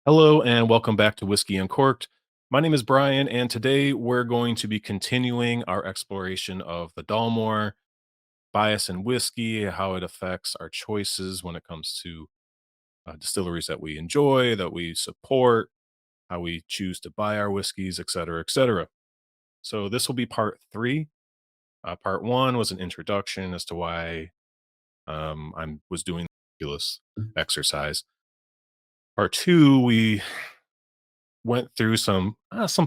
Hello and welcome back to Whiskey Uncorked. My name is Brian, and today we're going to be continuing our exploration of the Dalmore, bias in whiskey, how it affects our choices when it comes to distilleries that we enjoy, that we support, how we choose to buy our whiskeys, et cetera, et cetera. So this will be part three. Part one was an introduction as to why I was doing the exercise. Part two, we went through some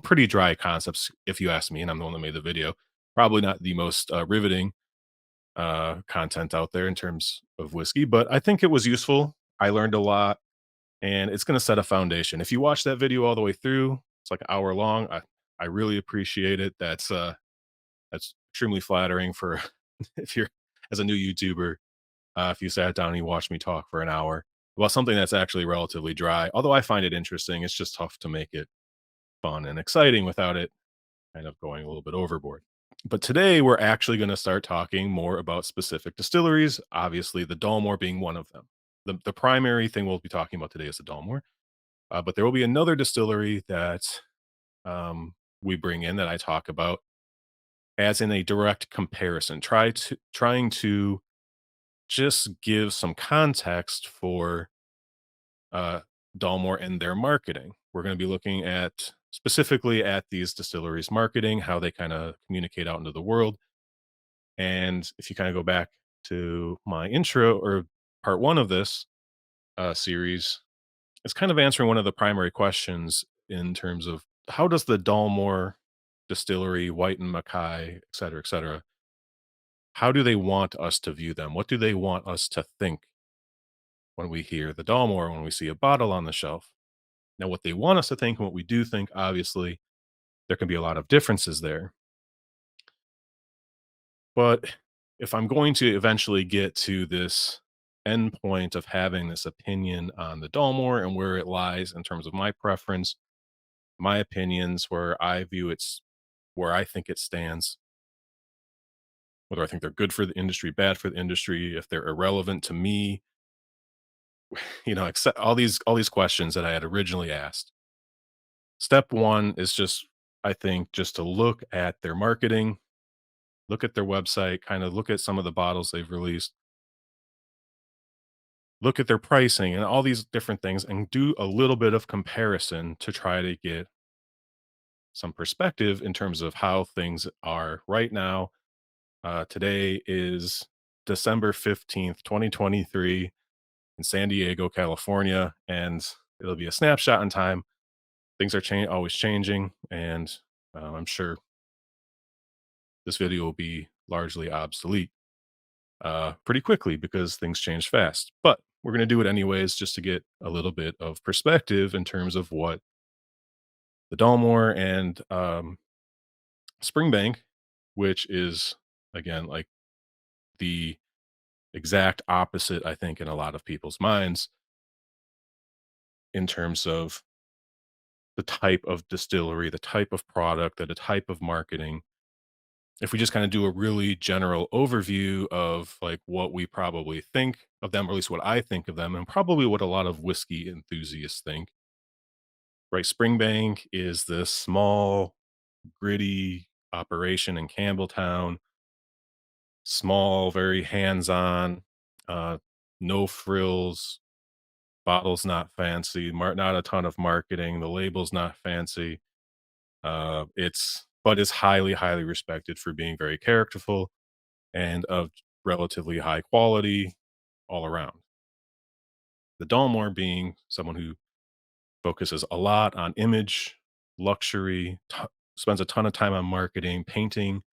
pretty dry concepts, if you ask me, and I'm the one that made the video. Probably not the most riveting content out there in terms of whiskey, but I think it was useful. I learned a lot, and it's going to set a foundation. If you watch that video all the way through, it's like an hour long. I really appreciate it. That's extremely flattering for if you're as a new YouTuber. If you sat down and you watched me talk for an hour about something that's actually relatively dry, although I find it interesting, it's just tough to make it fun and exciting without it kind of going a little bit overboard. But today we're actually going to start talking more about specific distilleries, obviously the Dalmore being one of them. The primary thing we'll be talking about today is the Dalmore, but there will be another distillery that we bring in that I talk about as in a direct comparison, trying to just give some context for uh, Dalmore and their marketing. We're going to be looking at specifically at these distilleries' marketing, how they kind of communicate out into the world. And if you kind of go back to my intro or part one of this series, it's kind of answering one of the primary questions in terms of how does the Dalmore distillery, White and Mackay, et cetera, how do they want us to view them? What do they want us to think when we hear the Dalmore, when we see a bottle on the shelf? Now, what they want us to think and what we do think, obviously, there can be a lot of differences there. But if I'm going to eventually get to this end point of having this opinion on the Dalmore and where it lies in terms of my preference, my opinions, where I view it's where I think it stands, whether I think they're good for the industry, bad for the industry, if they're irrelevant to me, except all these questions that I had originally asked. Step one is just, I think, just to look at their marketing, look at their website, kind of look at some of the bottles they've released, look at their pricing and all these different things and do a little bit of comparison to try to get some perspective in terms of how things are right now. Today is December 15th, 2023 in San Diego, California, and it'll be a snapshot in time. Things are always changing, and I'm sure this video will be largely obsolete pretty quickly because things change fast. But we're going to do it anyways, just to get a little bit of perspective in terms of what the Dalmore and Springbank, which is again like the exact opposite, I think, in a lot of people's minds in terms of the type of distillery, the type of product, the type of marketing. If we just kind of do a really general overview of like what we probably think of them, or at least what I think of them, and probably what a lot of whiskey enthusiasts think, right? Springbank is this small, gritty operation in Campbelltown, small, very hands on, uh, no frills, bottles not fancy, not a ton of marketing, the label's not fancy. But is highly, highly respected for being very characterful and of relatively high quality all around. The Dalmore being someone who focuses a lot on image, luxury, spends a ton of time on marketing, painting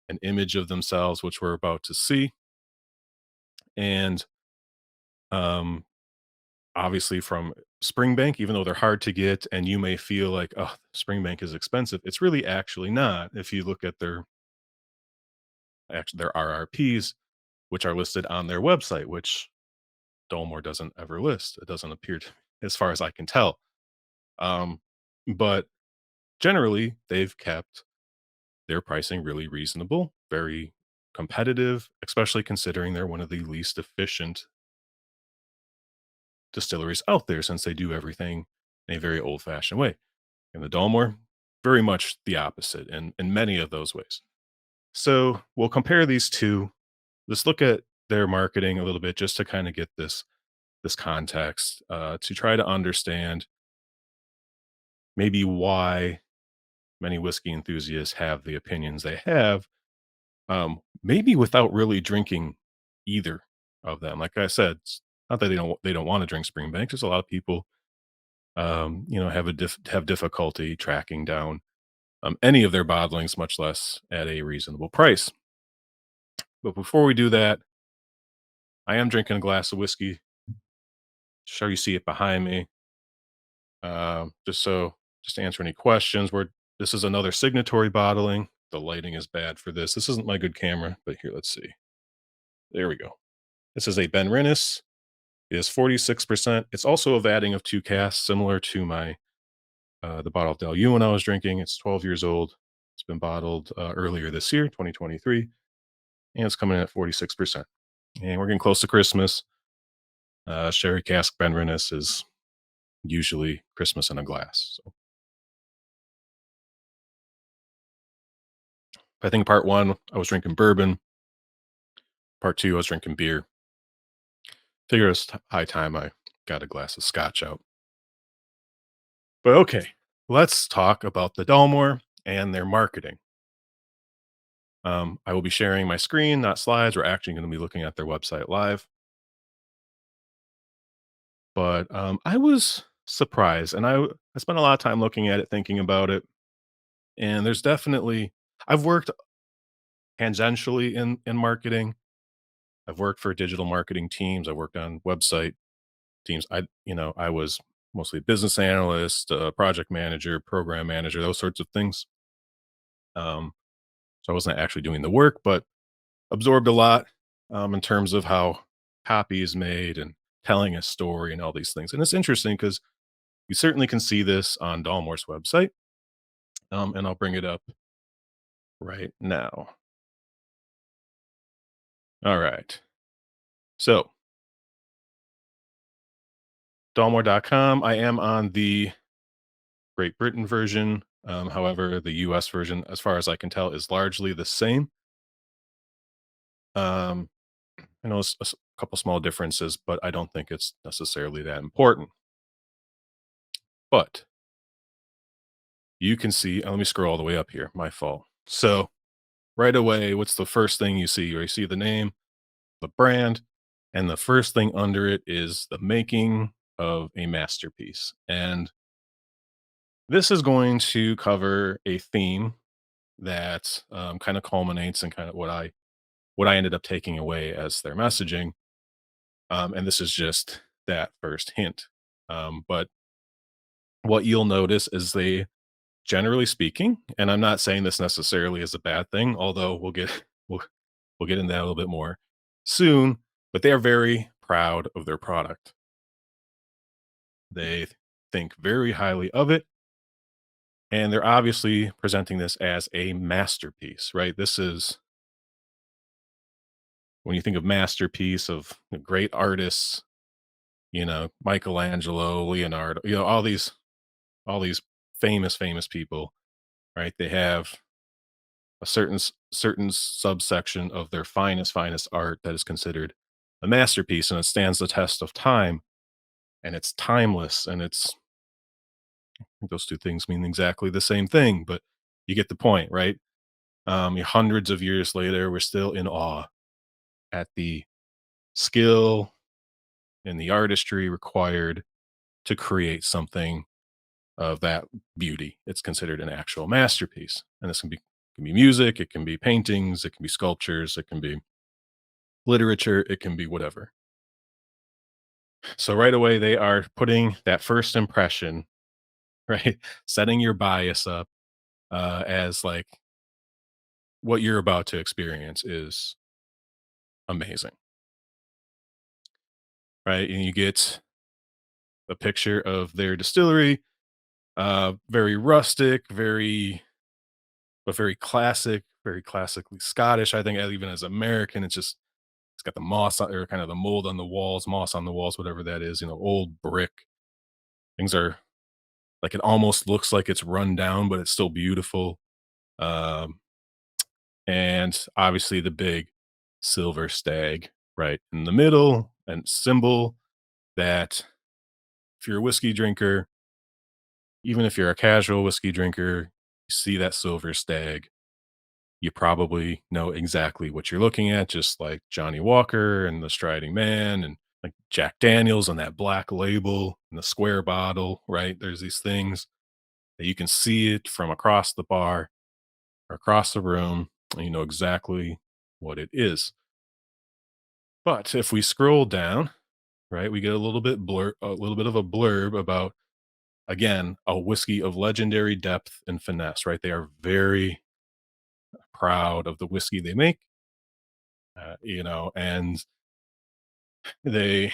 an image of themselves, which we're about to see. And um, obviously, from Springbank, even though they're hard to get, and you may feel like, oh, Springbank is expensive, it's really actually not. If you look at their RRPs, which are listed on their website, which Dolmore doesn't ever list. It doesn't appear to, as far as I can tell. Um, but generally, they've kept their pricing really reasonable, very competitive, especially considering they're one of the least efficient distilleries out there since they do everything in a very old fashioned way. And the Dalmore, very much the opposite in many of those ways. So we'll compare these two. Let's look at their marketing a little bit just to kind of get this context to try to understand maybe why many whiskey enthusiasts have the opinions they have, maybe without really drinking either of them. Like I said, it's not that they don't want to drink Springbank. There's a lot of people, have difficulty tracking down any of their bottlings, much less at a reasonable price. But before we do that, I am drinking a glass of whiskey. Sure, you see it behind me. Just to answer any questions, this is another signatory bottling. The lighting is bad for this. This isn't my good camera, but here, let's see. There we go. This is a Ben Rennis. It is 46%. It's also a vatting of 2 casks, similar to my the bottle of Del Ewan I was drinking. It's 12 years old. It's been bottled earlier this year, 2023, and it's coming in at 46%. And we're getting close to Christmas. Sherry cask Ben Rennis is usually Christmas in a glass. So I think part one, I was drinking bourbon. Part two, I was drinking beer. Figure it's high time I got a glass of scotch out. But okay, let's talk about the Dalmore and their marketing. I will be sharing my screen, not slides. We're actually going to be looking at their website live. But I was surprised, and I spent a lot of time looking at it, thinking about it. And there's definitely I've worked tangentially in marketing. I've worked for digital marketing teams. I worked on website teams. I was mostly a business analyst, project manager, program manager, those sorts of things. Um, so I wasn't actually doing the work, but absorbed a lot in terms of how copy is made and telling a story and all these things. And it's interesting because you certainly can see this on Dalmore's website. And I'll bring it up right now. All right. So Dalmore.com. I am on the Great Britain version. However, the US version, as far as I can tell, is largely the same. Um, I know a couple small differences, but I don't think it's necessarily that important. But you can see, let me scroll all the way up here. My fault. So right away, what's the first thing you see? You see the name, the brand, and the first thing under it is the making of a masterpiece. And this is going to cover a theme that kind of culminates in kind of what I ended up taking away as their messaging. And this is just that first hint. But what you'll notice is they, generally speaking, and I'm not saying this necessarily is a bad thing, although we'll get into that a little bit more soon. But they are very proud of their product. They think very highly of it, and they're obviously presenting this as a masterpiece, right? This is when you think of masterpiece of great artists, Michelangelo, Leonardo, all these famous people, right? They have a certain subsection of their finest art that is considered a masterpiece, and it stands the test of time, and it's timeless, and I think those two things mean exactly the same thing, but you get the point, right? Hundreds of years later, we're still in awe at the skill and the artistry required to create something of that beauty. It's considered an actual masterpiece. And this can be music, it can be paintings, it can be sculptures, it can be literature, it can be whatever. So right away they are putting that first impression, right? Setting your bias up as like what you're about to experience is amazing, right? And you get a picture of their distillery, very rustic, very classic, very classically Scottish. I think even as American, it's got the moss or kind of the mold on the walls, moss on the walls, whatever that is. Old brick. Things are like it almost looks like it's run down, but it's still beautiful. Um, and obviously the big silver stag right in the middle and symbol that if you're a whiskey drinker, even if you're a casual whiskey drinker, you see that silver stag, you probably know exactly what you're looking at, just like Johnny Walker and the Striding Man and like Jack Daniels and that black label and the square bottle, right? There's these things that you can see it from across the bar or across the room, and you know exactly what it is. But if we scroll down, right, we get a little bit of a blurb about again a whiskey of legendary depth and finesse. Right, they are very proud of the whiskey they make, and they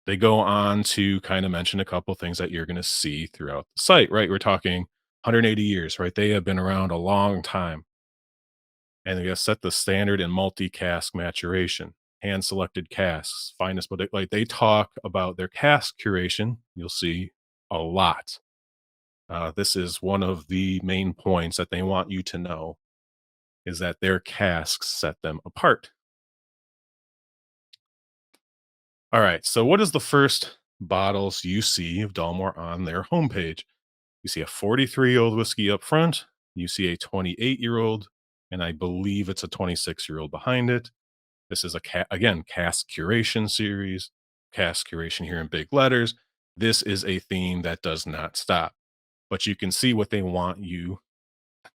they go on to kind of mention a couple things that you're going to see throughout the site. Right, we're talking 180 years. Right, they have been around a long time, and they have set the standard in multi-cask maturation, hand selected casks, finest, but like they talk about their cask curation. You'll see a lot. This is one of the main points that they want you to know is that their casks set them apart. All right. So, what is the first bottles you see of Dalmore on their homepage? You see a 43-year-old whiskey up front. You see a 28-year-old, and I believe it's a 26-year-old behind it. This is again cask curation series, cask curation here in big letters. This is a theme that does not stop, but you can see what they want you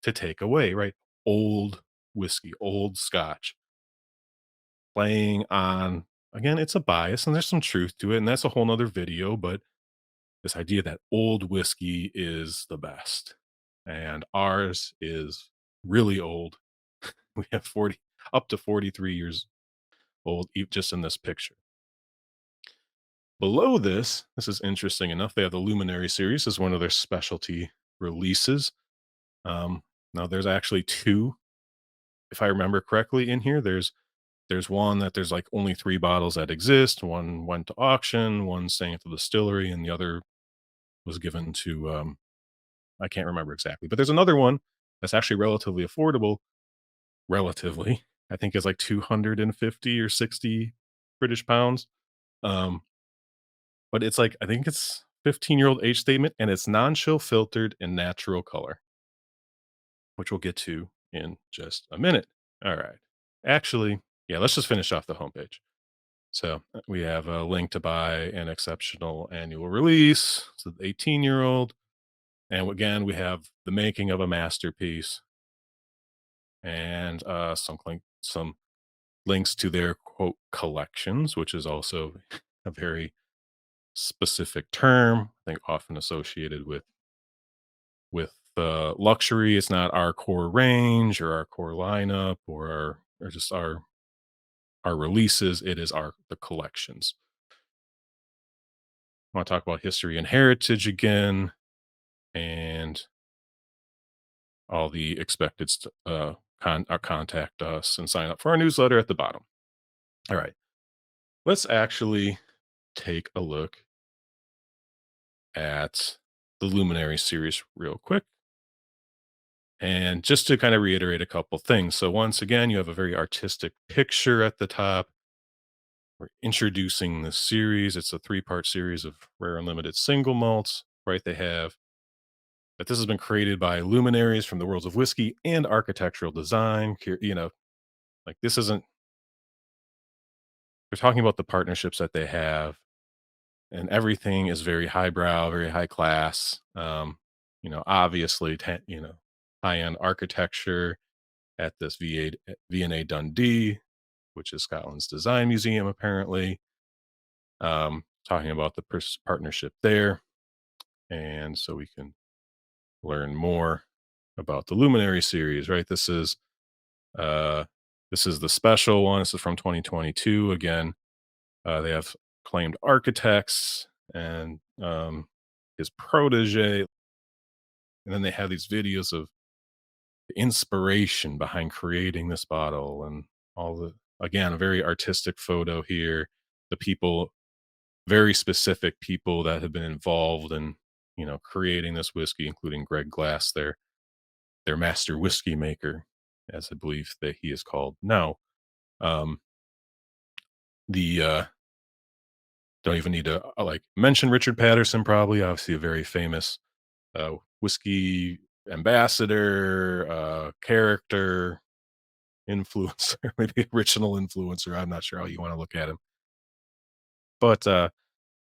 to take away, right? Old whiskey, old scotch, playing on, again, it's a bias and there's some truth to it. And that's a whole nother video, but this idea that old whiskey is the best and ours is really old. We have 40 up to 43 years old, just in this picture. Below this is interesting enough. They have the Luminary series as one of their specialty releases. Now there's actually two, if I remember correctly, in here. There's one that there's like only 3 bottles that exist. One went to auction, one staying at the distillery, and the other was given to, I can't remember exactly. But there's another one that's actually relatively affordable. Relatively, I think is like 250 or 60 British pounds. Um, but it's like I think it's 15-year-old age statement, and it's non-chill filtered and natural color, which we'll get to in just a minute. All right. Actually, yeah, let's just finish off the homepage. So we have a link to buy an exceptional annual release to the 18-year-old. And again, we have the making of a masterpiece and some links to their quote collections, which is also a very specific term, I think often associated with luxury. It's not our core range or our core lineup or just our releases. It is the collections. I want to talk about history and heritage again, and all the expected contact us and sign up for our newsletter at the bottom. All right, let's actually take a look at the Luminary series real quick. And just to kind of reiterate a couple things. So, once again, you have a very artistic picture at the top. We're introducing the series. It's a 3-part series of rare and limited single malts, right? They have that this has been created by luminaries from the worlds of whiskey and architectural design. Like this isn't, they're talking about the partnerships that they have, and everything is very highbrow, very high class. Obviously, high end architecture at this V&A Dundee, which is Scotland's design museum, apparently. Talking about the partnership there. And so we can learn more about the Luminary series, right? Uh, this is the special one. This is from 2022. Again, they have claimed architects and his protege, and then they have these videos of inspiration behind creating this bottle and all the again, a very artistic photo here. The people, very specific people that have been involved in, creating this whiskey, including Greg Glass, their master whiskey maker, as I believe that he is called. Now, um, the don't even need to like mention Richard Patterson, probably obviously a very famous whiskey ambassador, character, influencer, maybe original influencer. I'm not sure how you want to look at him, but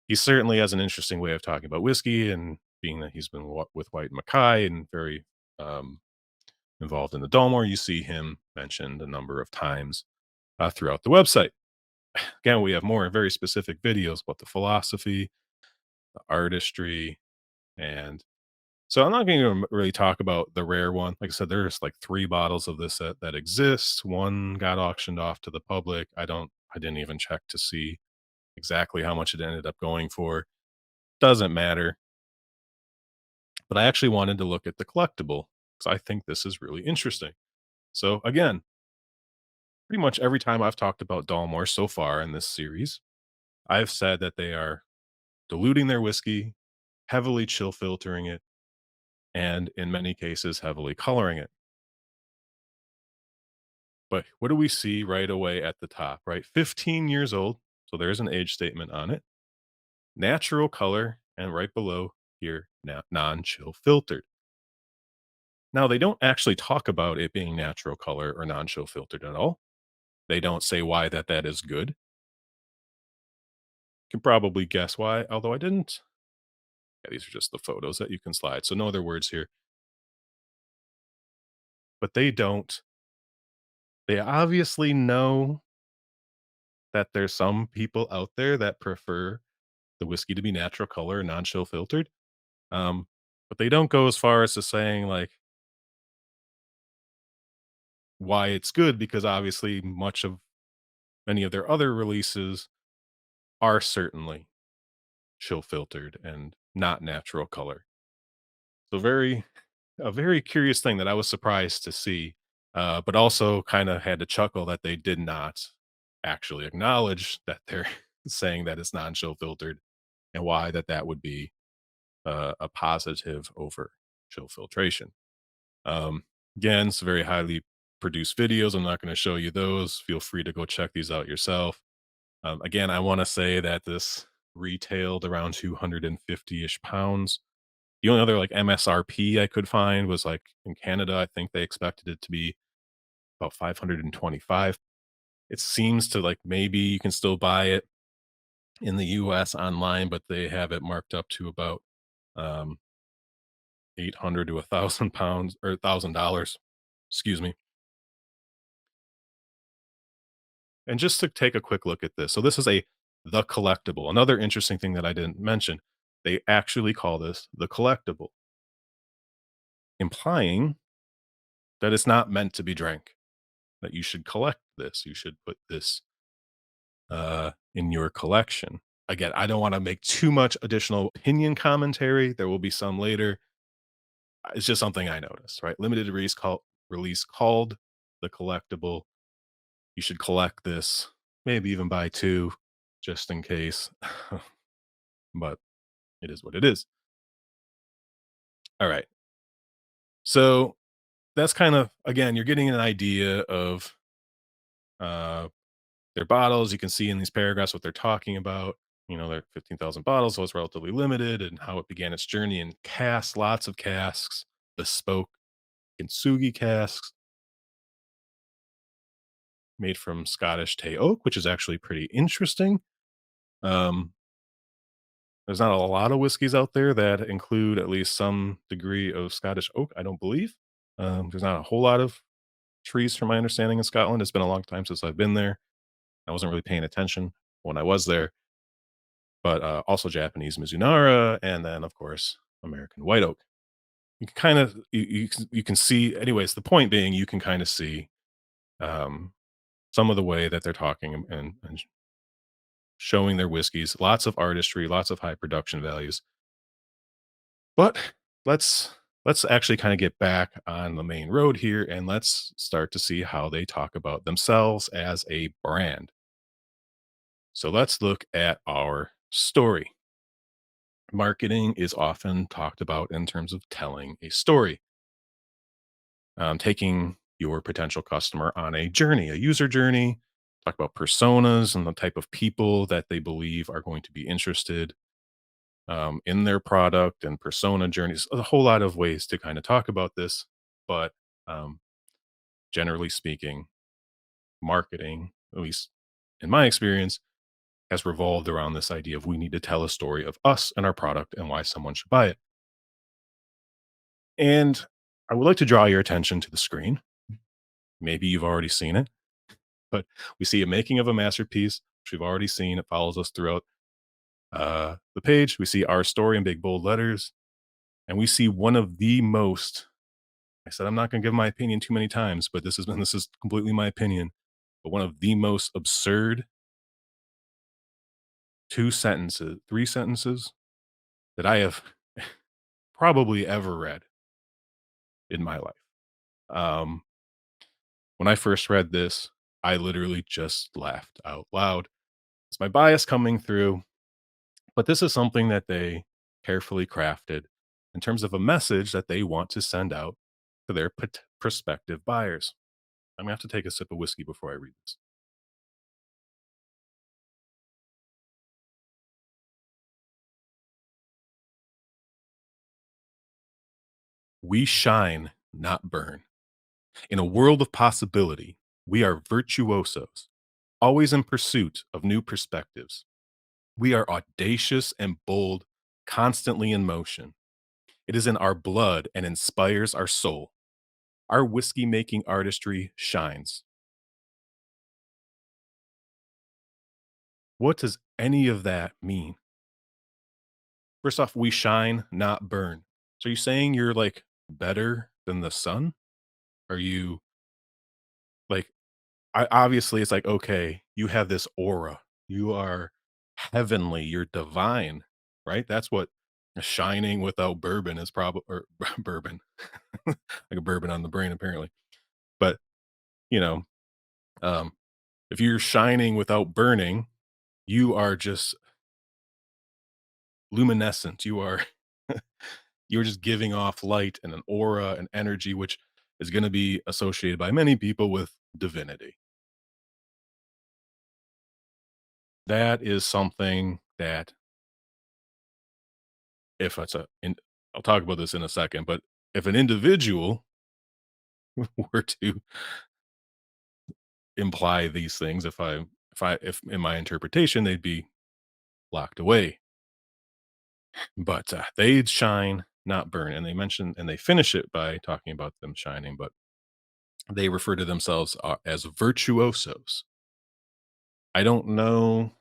he certainly has an interesting way of talking about whiskey, and being that he's been with White Mackay and very um, involved in the Dalmore, you see him mentioned a number of times throughout the website. Again, we have more very specific videos about the philosophy, the artistry, and so I'm not going to really talk about the rare one. Like I said, there's like 3 bottles of this that exist. One got auctioned off to the public. I didn't even check to see exactly how much it ended up going for. Doesn't matter. But I actually wanted to look at the collectible because I think this is really interesting. So again, pretty much every time I've talked about Dalmore so far in this series, I've said that they are diluting their whiskey, heavily chill filtering it, and in many cases, heavily coloring it. But what do we see right away at the top, right? 15 years old. So there's an age statement on it. Natural color. And right below here, non chill filtered. Now, they don't actually talk about it being natural color or non chill filtered at all. They don't say why that is good. You can probably guess why, although I didn't. Yeah, these are just the photos that you can slide. So no other words here. But they don't. They obviously know that there's some people out there that prefer the whiskey to be natural color, non-chill filtered. Um, but they don't go as far as to saying like why it's good because obviously much of many of their other releases are certainly chill filtered and not natural color. So very a very curious thing that I was surprised to see, but also kind of had to chuckle that they did not actually acknowledge that they're saying that it's non-chill filtered and why that would be a positive over chill filtration. Um, Again, it's very highly produced videos. I'm not going to show you those. Feel free to go check these out yourself. Again, I want to say that this retailed around 250-ish pounds. The only other like MSRP I could find was like in Canada, I think they expected it to be about 525. It seems to like maybe you can still buy it in the US online, but they have it marked up to about um 800 to £1,000 or $1,000. Excuse me. And just to take a quick look at this. So this is a the collectible. Another interesting thing that I didn't mention, they actually call this the collectible, implying that it's not meant to be drank, that you should collect this. You should put this in your collection. Again, I don't want to make too much additional opinion commentary. There will be some later. It's just something I noticed, right? Release called the collectible. You should collect this, maybe even buy 2 just in case. But it is what it is. All right. So that's kind of again, you're getting an idea of uh their bottles. You can see in these paragraphs what they're talking about. They're 15,000 bottles, so it's relatively limited, and how it began its journey in casks, lots of casks, bespoke kintsugi casks made from Scottish Tay oak, which is actually pretty interesting. Um, there's not a lot of whiskeys out there that include at least some degree of Scottish oak, I don't believe. There's not a whole lot of trees, from my understanding, in Scotland. It's been a long time since I've been there. I wasn't really paying attention when I was there, but also Japanese Mizunara, and then, of course, American white oak. You can kind of you can see, anyways. The point being, you can kind of see um, some of the way that they're talking and showing their whiskeys. Lots of artistry, lots of high production values. But let's let's actually kind of get back on the main road here and let's start to see how they talk about themselves as a brand. So let's look at our story. Marketing is often talked about in terms of telling a story, taking your potential customer on a journey, a user journey, talk about personas and the type of people that they believe are going to be interested in their product and persona journeys. A whole lot of ways to kind of talk about this, but um, generally speaking, marketing, at least in my experience, has revolved around this idea of we need to tell a story of us and our product and why someone should buy it. And I would like to draw your attention to the screen. Maybe you've already seen it, but we see a making of a masterpiece, which we've already seen. It follows us throughout the page. We see our story in big bold letters, and we see one of the most. I said I'm not going to give my opinion too many times, but this is completely my opinion. But one of the most absurd three sentences that I have probably ever read in my life. Um, when I first read this, I literally just laughed out loud. It's my bias coming through, but this is something that they carefully crafted in terms of a message that they want to send out to their prospective buyers. I'm gonna have to take a sip of whiskey before I read this. We shine, not burn. In a world of possibility, we are virtuosos, always in pursuit of new perspectives. We are audacious and bold, constantly in motion. It is in our blood and inspires our soul. Our whiskey making artistry shines. What does any of that mean? First off, we shine, not burn. So you saying you're like better than the sun? Are you like, obviously it's like, okay, you have this aura. You are heavenly, you're divine, right? That's what shining without bourbon is probably, or bourbon, like a bourbon on the brain, apparently. But, you know, um, if you're shining without burning, you are just luminescent. You are you're just giving off light and an aura and energy, which is going to be associated by many people with divinity. That is something that if it's I'll talk about this in a second, but if an individual were to imply these things, if in my interpretation, they'd be locked away. But they shine, not burn. And they mention and they finish it by talking about them shining, but they refer to themselves as virtuosos. I don't know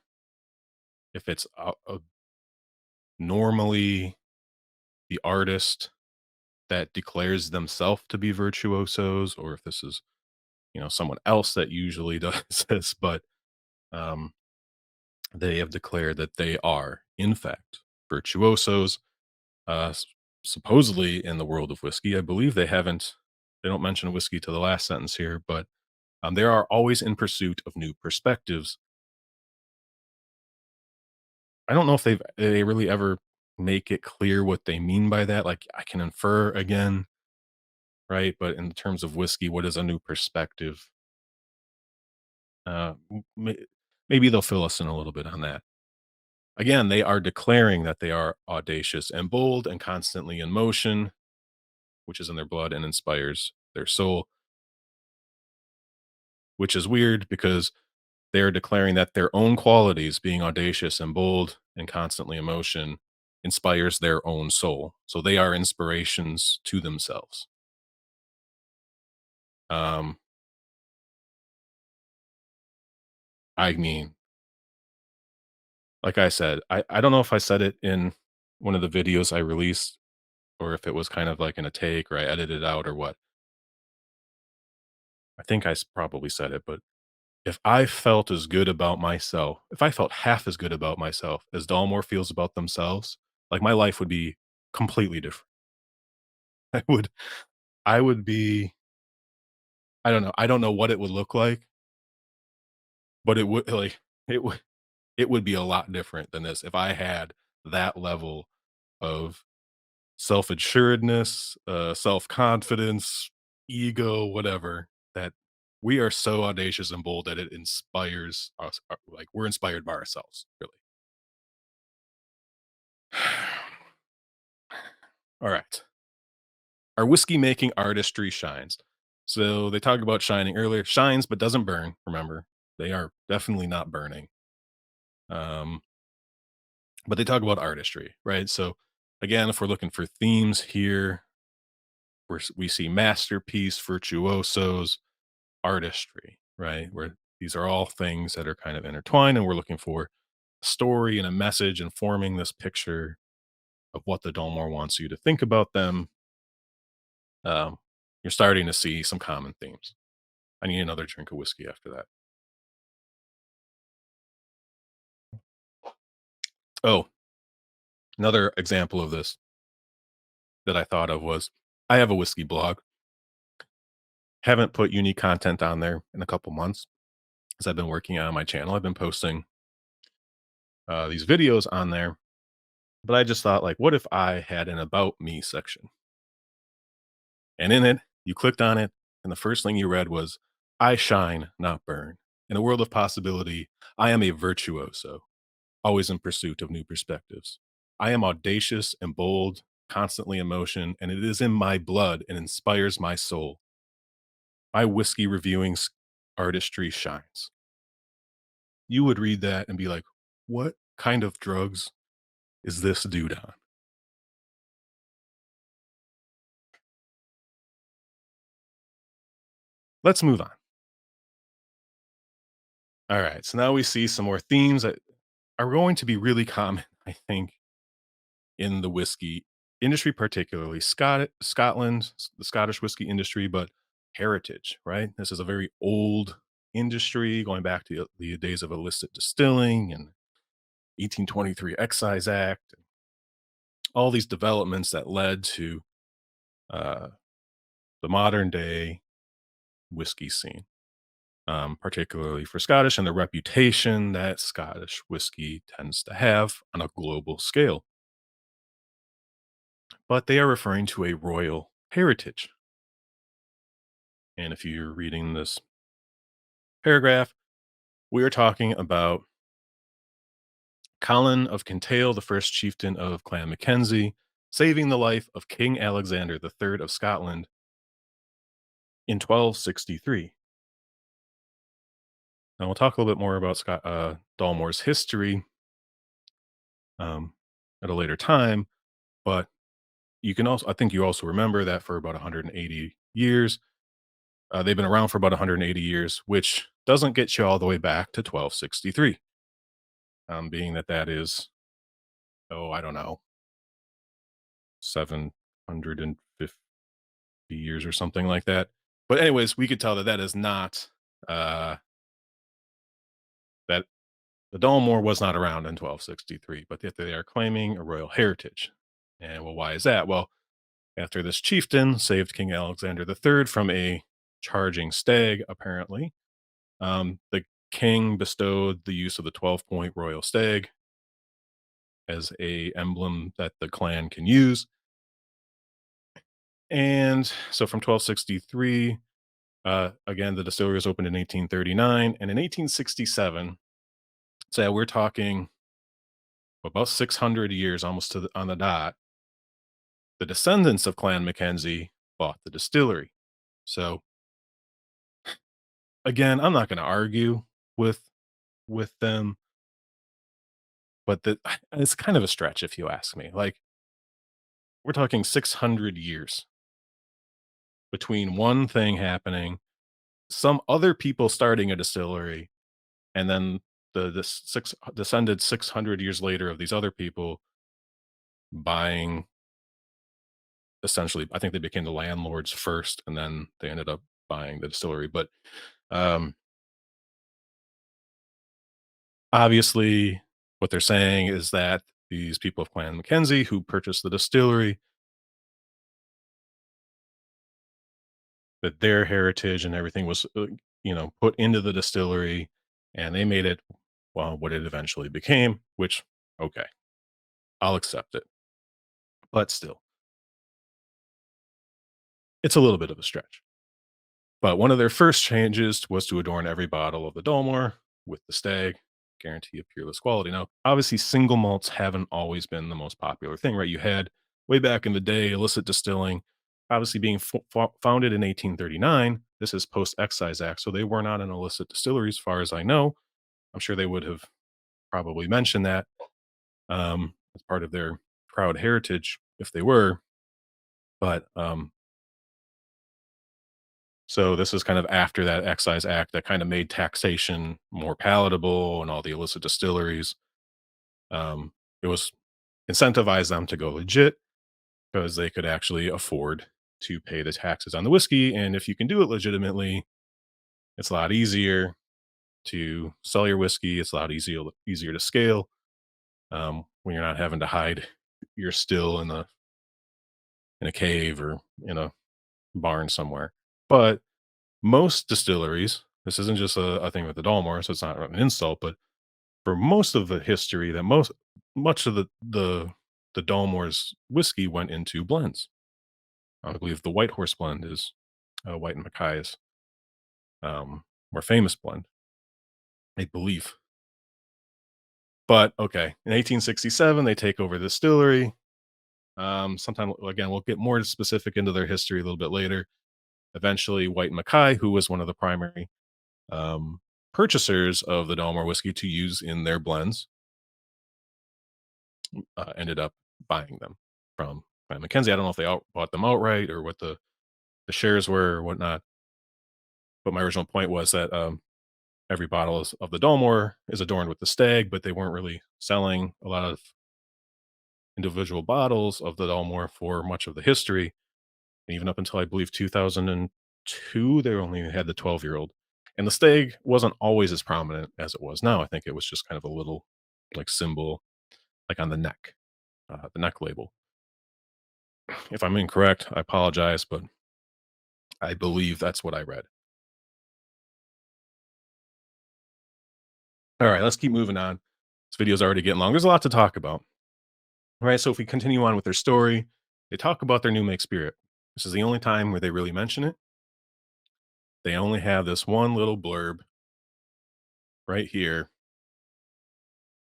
if it's normally the artist that declares themselves to be virtuosos, or if this is someone else that usually does this, but um, they have declared that they are, in fact, virtuosos. Supposedly in the world of whiskey, I believe they don't mention whiskey to the last sentence here, but they are always in pursuit of new perspectives. I don't know if they really ever make it clear what they mean by that. Like I can infer again, right? But in terms of whiskey, what is a new perspective? Uh, m- may- Maybe they'll fill us in a little bit on that. Again, they are declaring that they are audacious and bold and constantly in motion, which is in their blood and inspires their soul, which is weird because they are declaring that their own qualities, being audacious and bold and constantly in motion, inspires their own soul. So they are inspirations to themselves. Um, I mean, like I said, I don't know if I said it in one of the videos I released or if it was kind of like in a take or I edited it out or what. I think probably said it, but if I felt as good about myself, if I felt half as good about myself as Dalmore feels about themselves, like my life would be completely different. I would I would be I don't know what it would look like, but it would like, it would it would be a lot different than this if I had that level of self-assuredness, self-confidence, ego, whatever, that we are so audacious and bold that it inspires us, like, we're inspired by ourselves, really. Alright. Our whiskey making artistry shines. So, they talk about shining earlier. Shines, but doesn't burn, remember. They are definitely not burning. Um, but they talk about artistry, right? So, again, if we're looking for themes here, we see masterpiece, virtuosos, artistry, right? Where these are all things that are kind of intertwined, and we're looking for a story and a message informing this picture of what the Dalmore wants you to think about them. Um, you're starting to see some common themes. I need another drink of whiskey after that. Oh, another example of this that I thought of was I have a whiskey blog. Haven't put unique content on there in a couple months as I've been working on my channel. I've been posting these videos on there, but I just thought, like, what if I had an about me section? And in it, you clicked on it, and the first thing you read was, I shine, not burn. In a world of possibility, I am a virtuoso, always in pursuit of new perspectives. I am audacious and bold, constantly in motion, and it is in my blood and inspires my soul. My whiskey reviewing artistry shines. You would read that and be like, what kind of drugs is this dude on? Let's move on. All right. So now we see some more themes that are going to be really common, I think, in the whiskey industry, particularly Scotland, the Scottish whiskey industry, but heritage, right? This is a very old industry going back to the days of illicit distilling and 1823 Excise Act, all these developments that led to uh, the modern day whiskey scene, particularly for Scottish and the reputation that Scottish whiskey tends to have on a global scale. But they are referring to a royal heritage. And if you're reading this paragraph, we are talking about Colin of Kintail, the first chieftain of Clan Mackenzie, saving the life of King Alexander III of Scotland in 1263. Now we'll talk a little bit more about Dalmore's history um, at a later time, but you can also, I think you also remember that for about 180 years, they've been around for about 180 years, which doesn't get you all the way back to 1263, being that that is, oh, I don't know, 750 years or something like that. But anyways, we could tell that that is not that the Dalmore was not around in 1263, but yet they are claiming a royal heritage. And well, why is that? Well, after this chieftain saved King Alexander III from a charging stag, apparently, the king bestowed the use of the 12-point royal stag as a emblem that the clan can use. And so from 1263, again, the distillery was opened in 1839, and in 1867, so we're talking about 600 years, almost to on the dot. The descendants of Clan Mackenzie bought the distillery. So again, I'm not going to argue with them, but it's kind of a stretch if you ask me. Like, we're talking 600 years between one thing happening, some other people starting a distillery, and then the six descended 600 years later of these other people buying, essentially. I think they became the landlords first, and then they ended up buying the distillery. But um obviously what they're saying is that these people of Clan Mackenzie who purchased the distillery that their heritage and everything was, put into the distillery, and they made it, well, what it eventually became, which, okay, I'll accept it. But still, it's a little bit of a stretch. But one of their first changes was to adorn every bottle of the Dalmore with the stag, guarantee of peerless quality. Now, obviously, single malts haven't always been the most popular thing, right? You had way back in the day illicit distilling, obviously being founded in 1839. This is post Excise Act, so they were not an illicit distillery, as far as I know. I'm sure they would have probably mentioned that as part of their proud heritage if they were. But so this is kind of after that Excise Act that kind of made taxation more palatable and all the illicit distilleries. It was incentivized them to go legit because they could actually afford to pay the taxes on the whiskey. And if you can do it legitimately, it's a lot easier to sell your whiskey. It's a lot easier to scale when you're not having to hide your still in a cave or in a barn somewhere. But most distilleries, this isn't just a thing with the Dalmore, so it's not an insult, but for most of the history, that much of the Dalmore's whiskey went into blends. I believe the White Horse blend is White and Mackay's more famous blend, I believe. But okay, in 1867, they take over the distillery. Sometime again, we'll get more specific into their history a little bit later. Eventually, White and Mackay, who was one of the primary um, purchasers of the Dalmore whiskey to use in their blends, ended up buying them from Mackenzie. I don't know if they bought them outright or what the shares were or whatnot. But my original point was that every bottle of the Dalmore is adorned with the stag, but they weren't really selling a lot of individual bottles of the Dalmore for much of the history. And even up until I believe 2002, they only had the 12-year-old. And the stag wasn't always as prominent as it was now. I think it was just kind of a little like symbol, like on the neck label. If I'm incorrect, I apologize, but I believe that's what I read. All right, let's keep moving on. This video's already getting long. There's a lot to talk about. All right, so if we continue on with their story, they talk about their new make spirit. This is the only time where they really mention it. They only have this one little blurb right here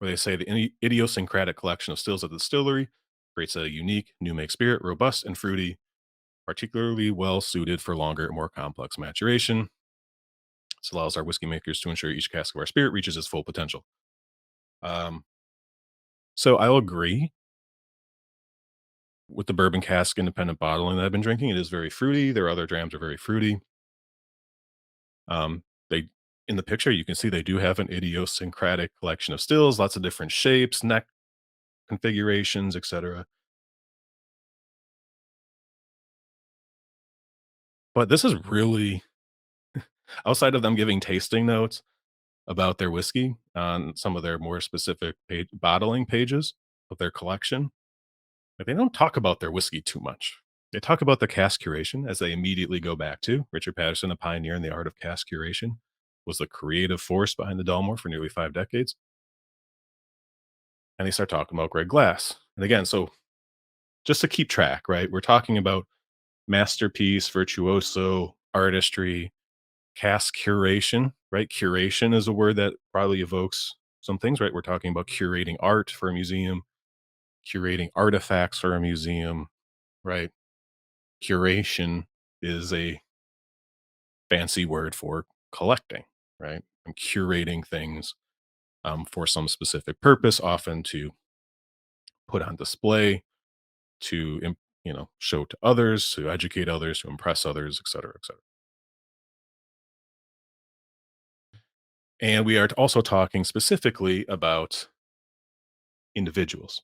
where they say the idiosyncratic collection of stills at the distillery creates a unique new make spirit, robust and fruity, particularly well suited for longer and more complex maturation. This allows our whiskey makers to ensure each cask of our spirit reaches its full potential. Um, so I'll agree with the bourbon cask independent bottling that I've been drinking. It is very fruity. Their other drams are very fruity. They in the picture you can see they do have an idiosyncratic collection of stills, lots of different shapes, neck configurations, etc. But this is really outside of them giving tasting notes about their whiskey on some of their more specific bottling pages of their collection. Like, they don't talk about their whiskey too much. They talk about the cask curation, as they immediately go back to Richard Patterson, a pioneer in the art of cask curation, was the creative force behind the Dalmore for nearly 5 decades. And they start talking about Greg Glass. And again, so just to keep track, right? We're talking about masterpiece, virtuoso, artistry, cask curation, right? Curation is a word that probably evokes some things, right? We're talking about curating art for a museum, curating artifacts for a museum, right? Curation is a fancy word for collecting, right? I'm curating things for some specific purpose, often to put on display, to show to others, to educate others, to impress others, et cetera, et cetera. And we are also talking specifically about individuals,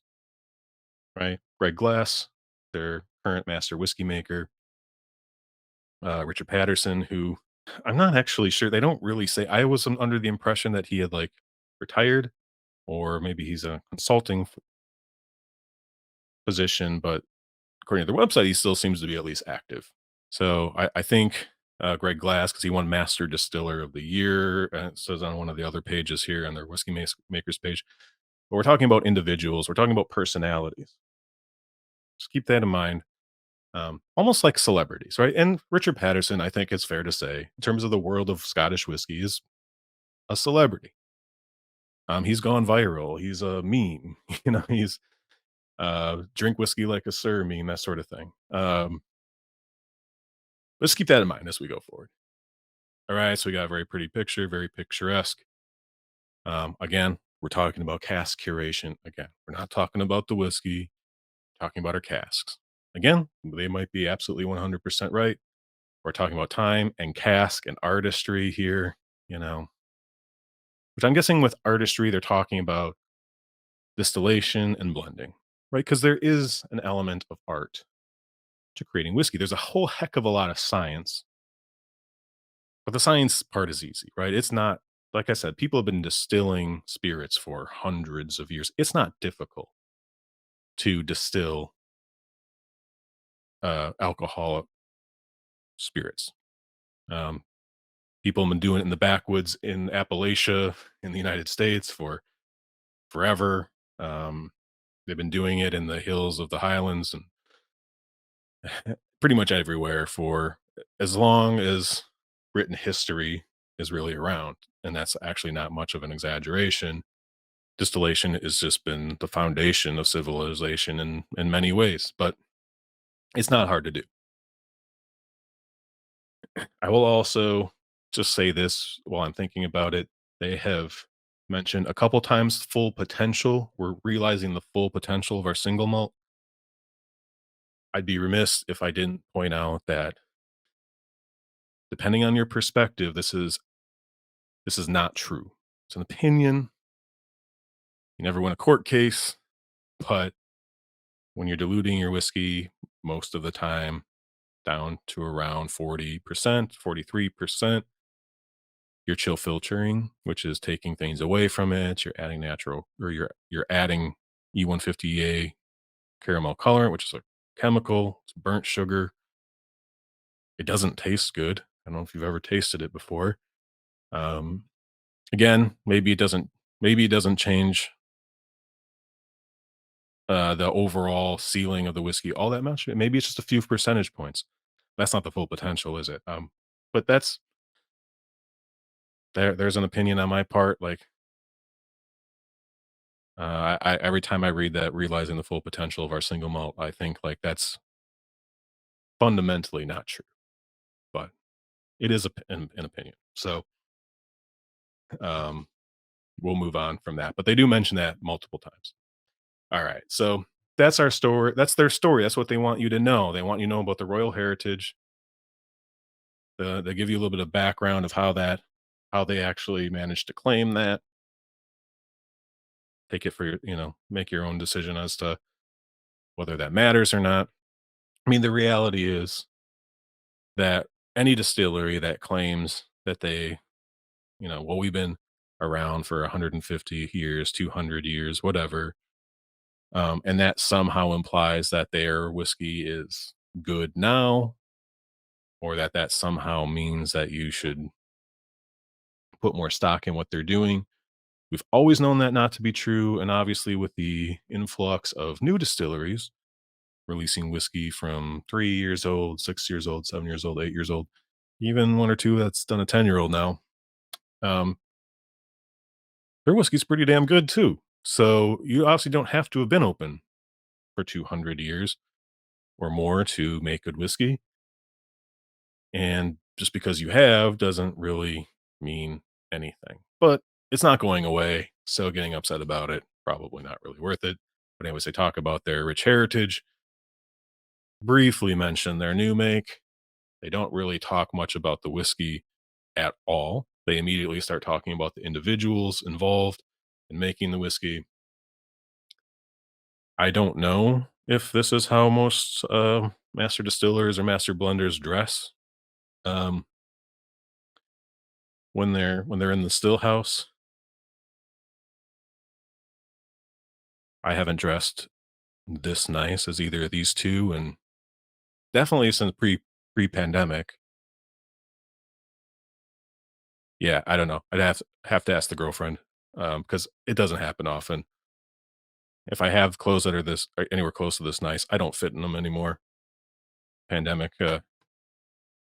right? Greg Glass, their current master whiskey maker, Richard Patterson, who I'm not actually sure. They don't really say. I was under the impression that he had like retired, or maybe he's a consulting position. But according to their website, he still seems to be at least active. So I think Greg Glass, because he won Master Distiller of the Year, it says on one of the other pages here on their makers page. But we're talking about individuals. We're talking about personalities. Just keep that in mind. Almost like celebrities, right? And Richard Patterson, I think it's fair to say, in terms of the world of Scottish whiskey, is a celebrity. He's gone viral. He's a meme. He's drink whiskey like a sir meme, that sort of thing. Let's keep that in mind as we go forward. All right, so we got a very pretty picture, very picturesque. Again, we're talking about cask curation. Again, we're not talking about the whiskey, talking about our casks. Again, they might be absolutely 100% right. We're talking about time and cask and artistry here, you know, which I'm guessing with artistry, they're talking about distillation and blending, right? Because there is an element of art to creating whiskey. There's a whole heck of a lot of science, but the science part is easy, right? It's not, like I said, people have been distilling spirits for hundreds of years. It's not difficult to distill alcoholic spirits. Um, People have been doing it in the backwoods in Appalachia in the United States for forever. Um, they've been doing it in the hills of the Highlands and pretty much everywhere for as long as written history is really around. And that's actually not much of an exaggeration. Distillation has just been the foundation of civilization in many ways, but it's not hard to do. I will also just say this while I'm thinking about it. They have mentioned a couple times full potential. We're realizing the full potential of our single malt. I'd be remiss if I didn't point out that depending on your perspective, this is not true. It's an opinion. You never win a court case, but when you're diluting your whiskey most of the time down to around 40%, 43%, you're chill filtering, which is taking things away from it. You're adding natural, or you're adding E150A caramel colorant, which is a chemical. It's burnt sugar. It doesn't taste good. I don't know if you've ever tasted it before. Um, Again, maybe it doesn't change the overall ceiling of the whiskey all that much. Maybe it's just a few percentage points. That's not the full potential, is it? But there's an opinion on my part. Like I every time I read that, realizing the full potential of our single malt, I think like that's fundamentally not true. But it is an opinion. So um, we'll move on from that. But they do mention that multiple times. All right. So that's our story. That's their story. That's what they want you to know. They want you to know about the royal heritage. They give you a little bit of background of how they actually managed to claim that. Take it for make your own decision as to whether that matters or not. I mean, the reality is that any distillery that claims that well, we've been around for 150 years, 200 years, whatever, and that somehow implies that their whiskey is good now, or that somehow means that you should put more stock in what they're doing. We've always known that not to be true, and obviously, with the influx of new distilleries releasing whiskey from 3 years old, 6 years old, 7 years old, 8 years old, even one or two that's done a 10-year old now, um, their whiskey's pretty damn good too. So you obviously don't have to have been open for 200 years or more to make good whiskey. And just because you have doesn't really mean anything. But it's not going away. So getting upset about it, probably not really worth it. But anyways, they talk about their rich heritage, briefly mention their new make. They don't really talk much about the whiskey at all. They immediately start talking about the individuals involved in making the whiskey. I don't know if this is how most master distillers or master blenders dress um, when they're in the still house. I haven't dressed this nice as either of these two, and definitely since pre-pandemic. Yeah, I don't know. I'd have to ask the girlfriend, because it doesn't happen often. If I have clothes that are this or anywhere close to this nice, I don't fit in them anymore. Pandemic,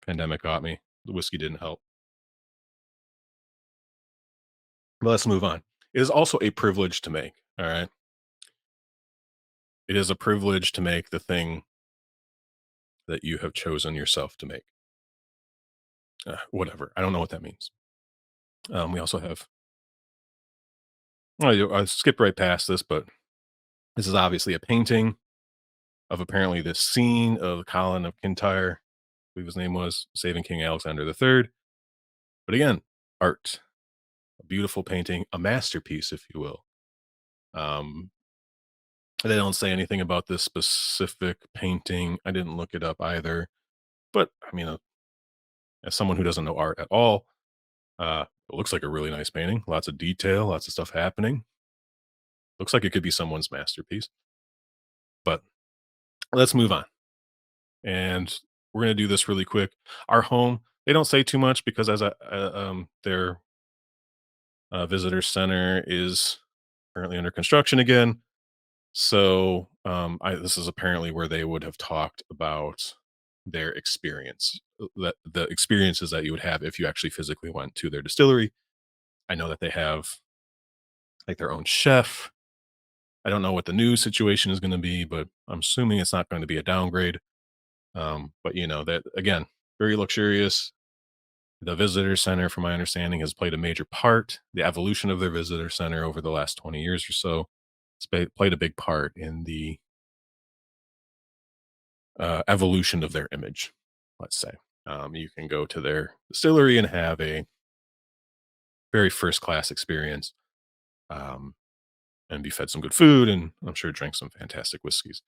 pandemic got me. The whiskey didn't help. But let's move on. It is also a privilege to make. All right. It is a privilege to make the thing that you have chosen yourself to make. Whatever. I don't know what that means. We also have. I skipped right past this, but this is obviously a painting of apparently this scene of Colin of Kintyre, I believe his name was, saving King Alexander III. But again, art, a beautiful painting, a masterpiece, if you will. Um, they don't say anything about this specific painting. I didn't look it up either. But I mean, as someone who doesn't know art at all, it looks like a really nice painting. Lots of detail, lots of stuff happening. Looks like it could be someone's masterpiece. But let's move on. And we're gonna do this really quick. Our home, they don't say too much because their visitor center is currently under construction again. So this is apparently where they would have talked about their experience, that the experiences that you would have if you actually physically went to their distillery. I know that they have like their own chef. I don't know what the new situation is going to be, but I'm assuming it's not going to be a downgrade. But you know that again, very luxurious. The visitor center, from my understanding, has played a major part. The evolution of their visitor center over the last 20 years or so played a big part in the evolution of their image. Let's say you can go to their distillery and have a very first class experience, um, and be fed some good food, and I'm sure drink some fantastic whiskeys.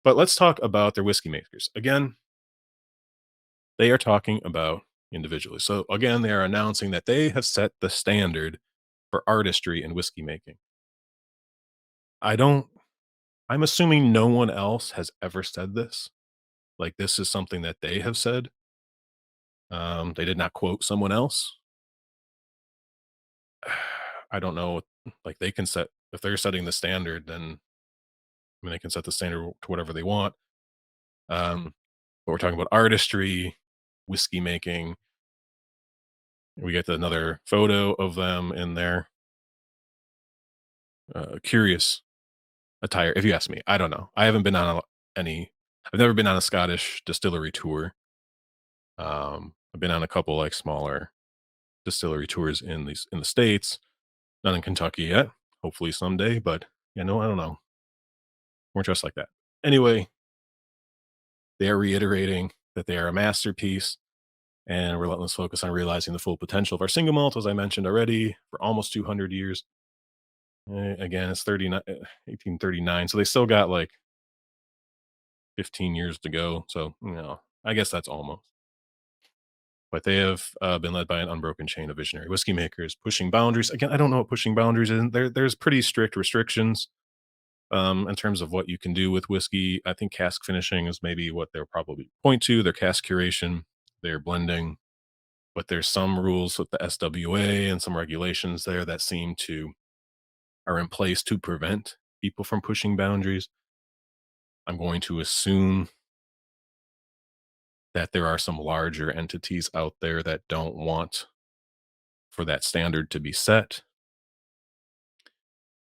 But let's talk about their whiskey makers. Again, they are talking about individually. So again, they are announcing that they have set the standard for artistry in whiskey making. I don't I'm assuming no one else has ever said this. Like this is something that they have said. They did not quote someone else. I don't know. Like they can set if they're setting the standard, then I mean they can set the standard to whatever they want. But we're talking about artistry, whiskey making. We get another photo of them in their curious attire. If you ask me, I don't know. I haven't been on any. I've never been on a Scottish distillery tour. I've been on a couple like smaller distillery tours in the states, not in Kentucky yet. Hopefully someday, but I don't know. We're just like that. Anyway, they are reiterating that they are a masterpiece and a relentless focus on realizing the full potential of our single malt, as I mentioned already, for almost 200 years. Again, it's 1839, so they still got like 15 years to go. So, I guess that's almost. But they have been led by an unbroken chain of visionary whiskey makers, pushing boundaries. Again, I don't know what pushing boundaries is. There's pretty strict restrictions in terms of what you can do with whiskey. I think cask finishing is maybe what they'll probably point to. Their cask curation, their blending, but there's some rules with the SWA and some regulations there that seem to are in place to prevent people from pushing boundaries. I'm going to assume that there are some larger entities out there that don't want for that standard to be set,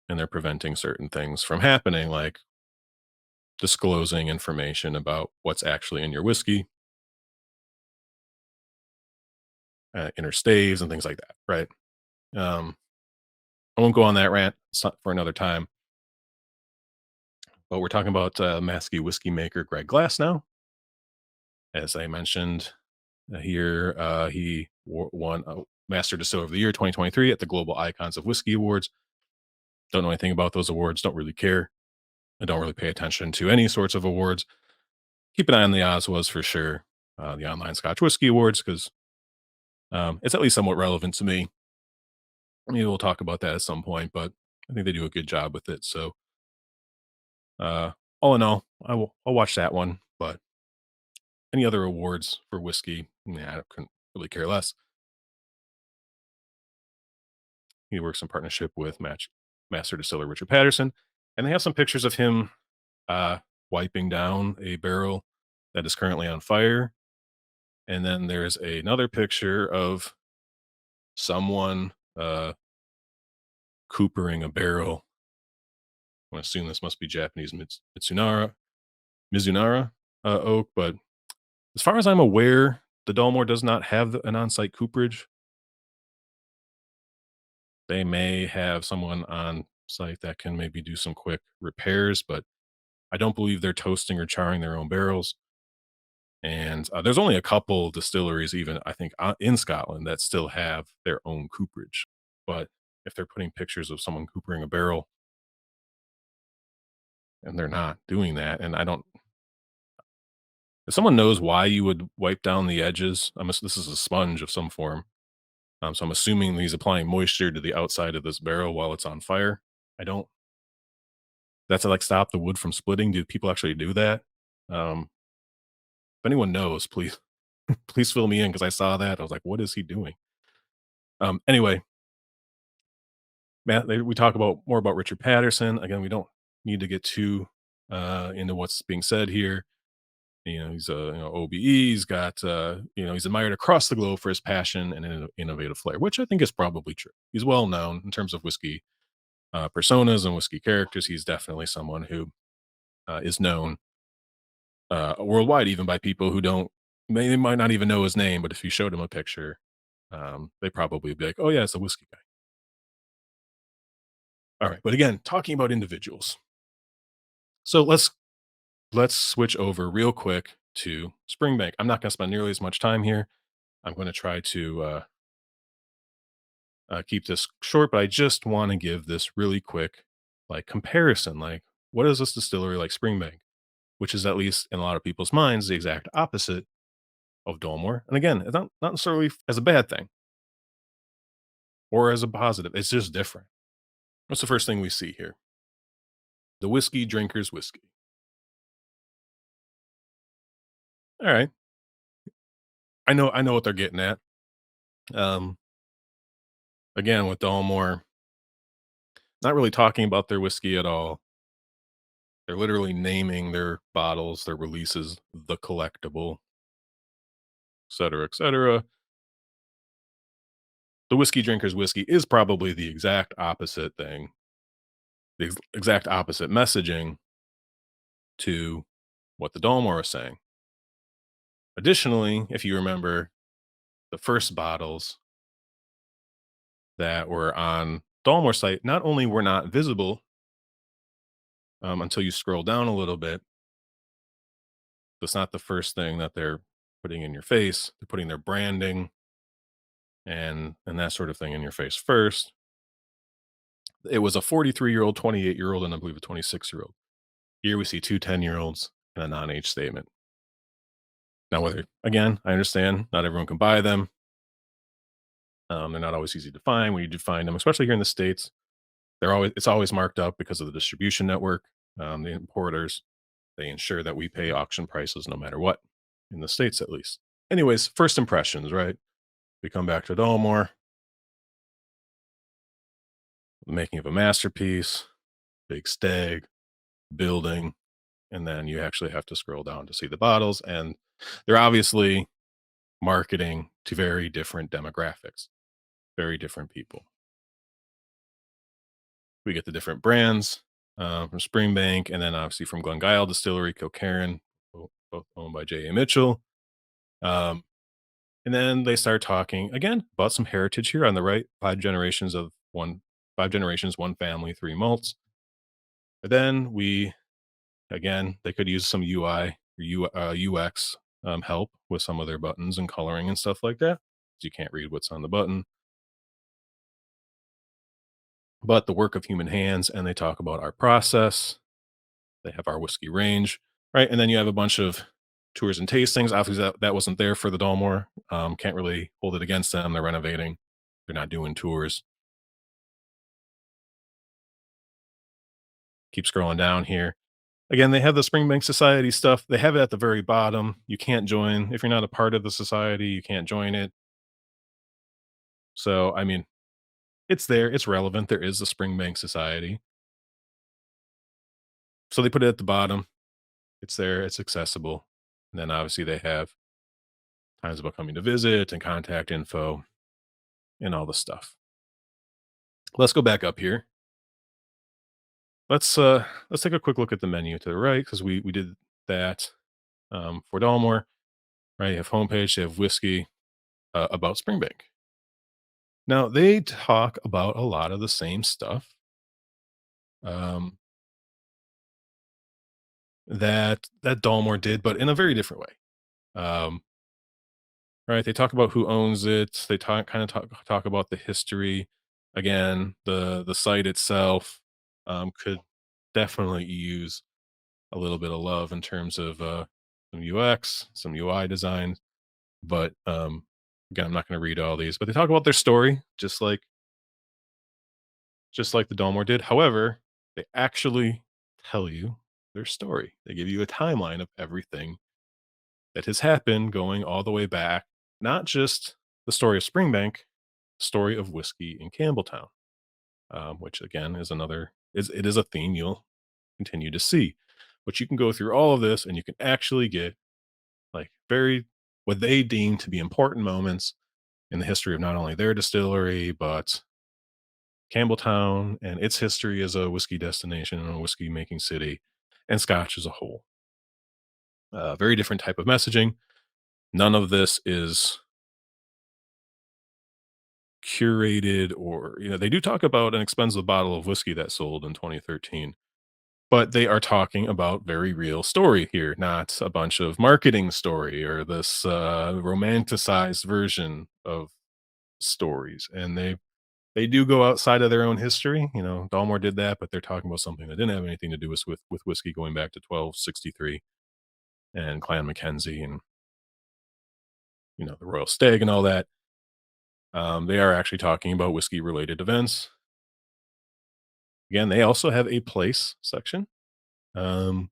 and they're preventing certain things from happening, like disclosing information about what's actually in your whiskey, inner staves, and things like that, right? Um, I won't go on that rant for another time, but we're talking about Maskey whiskey maker Greg Glass now. As I mentioned here, he won Master Distiller of the Year 2023 at the Global Icons of Whiskey Awards. Don't know anything about those awards, don't really care. I don't really pay attention to any sorts of awards. Keep an eye on the Oswas for sure, the online Scotch Whiskey Awards, because it's at least somewhat relevant to me. Maybe we'll talk about that at some point, but I think they do a good job with it. So, uh, all in all, I'll watch that one. But any other awards for whiskey, nah, I couldn't really care less. He works in partnership with master distiller Richard Patterson, and they have some pictures of him uh, wiping down a barrel that is currently on fire. And then there's another picture of someone coopering a barrel. I assume this must be Japanese Mizunara oak, but as far as I'm aware, the Dalmore does not have an on-site cooperage. They may have someone on site that can maybe do some quick repairs, but I don't believe they're toasting or charring their own barrels. And there's only a couple distilleries, even I think, in Scotland that still have their own cooperage. But if they're putting pictures of someone coopering a barrel and they're not doing that, and I don't, if someone knows why you would wipe down the edges, this is a sponge of some form. So I'm assuming he's applying moisture to the outside of this barrel while it's on fire. I don't. That's to like stop the wood from splitting. Do people actually do that? If anyone knows, please please fill me in because I saw that. I was like, what is he doing? Anyway, Matt, we talk about more about Richard Patterson. Again, we don't need to get too into what's being said here. He's a OBE. He's got he's admired across the globe for his passion and innovative flair, which I think is probably true. He's well known in terms of whiskey personas and whiskey characters. He's definitely someone who is known worldwide, even by people who don't. They might not even know his name, but if you showed him a picture, they probably would be like, "Oh yeah, it's a whiskey guy." All right, but again, talking about individuals. So let's switch over real quick to Springbank. I'm not going to spend nearly as much time here. I'm going to try to keep this short, but I just want to give this really quick like comparison. Like, what is this distillery like Springbank, which is at least in a lot of people's minds the exact opposite of Dalmore. And again, it's not necessarily as a bad thing or as a positive. It's just different. What's the first thing we see here? The whiskey drinker's whiskey. All right, I know what they're getting at. Um, Again, with Dalmore, not really talking about their whiskey at all. They're literally naming their bottles, their releases, the collectible, et cetera, et cetera. The whiskey drinker's whiskey is probably the exact opposite thing, the exact opposite messaging to what the Dalmore is saying. Additionally, if you remember the first bottles that were on Dalmore site, not only were not visible until you scroll down a little bit, that's not the first thing that they're putting in your face. They're putting their branding and that sort of thing in your face first. It was a 43-year-old, 28-year-old, and I believe a 26-year-old. Here we see two 10-year-olds and a non-age statement. Now, whether again, I understand not everyone can buy them. They're not always easy to find. When you do find them, especially here in the states, it's always marked up because of the distribution network. The importers, they ensure that we pay auction prices no matter what, in the states at least. Anyways, first impressions, right? We come back to Dalmore, the making of a masterpiece, big stag, building, and then you actually have to scroll down to see the bottles, and they're obviously marketing to very different demographics, very different people. We get the different brands from Springbank, and then obviously from Glengyle Distillery, Kilkerran, both owned by J.A. Mitchell. Um, and then they start talking again about some heritage here on the right, 5 generations, one family, three malts. And then they could use some UX help with some of their buttons and coloring and stuff like that. You can't read what's on the button, but the work of human hands. And they talk about our process. They have our whiskey range, right? And then you have a bunch of tours and tastings. Obviously, that wasn't there for the Dalmore. Can't really hold it against them. They're renovating. They're not doing tours. Keep scrolling down here. Again, they have the Springbank Society stuff. They have it at the very bottom. You can't join. If you're not a part of the society, you can't join it. So, I mean, it's there, it's relevant. There is a Springbank Society. So they put it at the bottom. It's there, it's accessible. And then obviously they have times about coming to visit and contact info and all the stuff. Let's go back up here. Let's take a quick look at the menu to the right because we did that for Dalmore. Right, you have homepage, you have whiskey about Springbank. Now they talk about a lot of the same stuff um, that Dalmore did, but in a very different way. Right, they talk about who owns it. They talk about the history. Again, the site itself could definitely use a little bit of love in terms of some UX, some UI design. But again, I'm not going to read all these. But they talk about their story, just like the Dalmore did. However, they actually tell you their story. They give you a timeline of everything that has happened going all the way back, not just the story of Springbank, story of whiskey in Campbelltown, which again is it is a theme you'll continue to see. But you can go through all of this and you can actually get like very what they deem to be important moments in the history of not only their distillery, but Campbelltown and its history as a whiskey destination and a whiskey making city and Scotch as a whole. Very different type of messaging. None of this is curated or, they do talk about an expensive bottle of whiskey that sold in 2013, but they are talking about very real story here, not a bunch of marketing story or this romanticized version of stories. And they do go outside of their own history. Dalmore did that, but they're talking about something that didn't have anything to do with whiskey going back to 1263 and Clan Mackenzie and the Royal Stag and all that. They are actually talking about whiskey related events. Again, they also have a place section, um,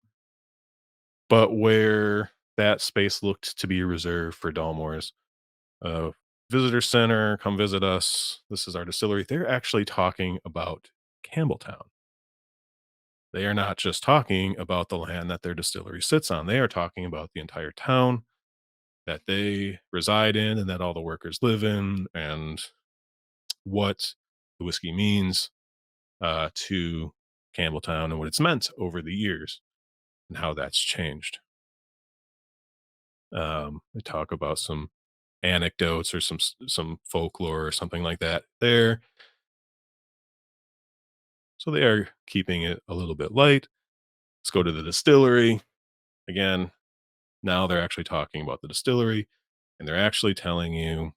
but where that space looked to be reserved for Dalmore's uh, visitor center, come visit us. This is our distillery. They're actually talking about Campbelltown. They are not just talking about the land that their distillery sits on. They are talking about the entire town that they reside in and that all the workers live in and what the whiskey means to Campbelltown and what it's meant over the years and how that's changed. They talk about some anecdotes or some folklore or something like that there. So they are keeping it a little bit light. Let's go to the distillery. Again, now they're actually talking about the distillery and they're actually telling you,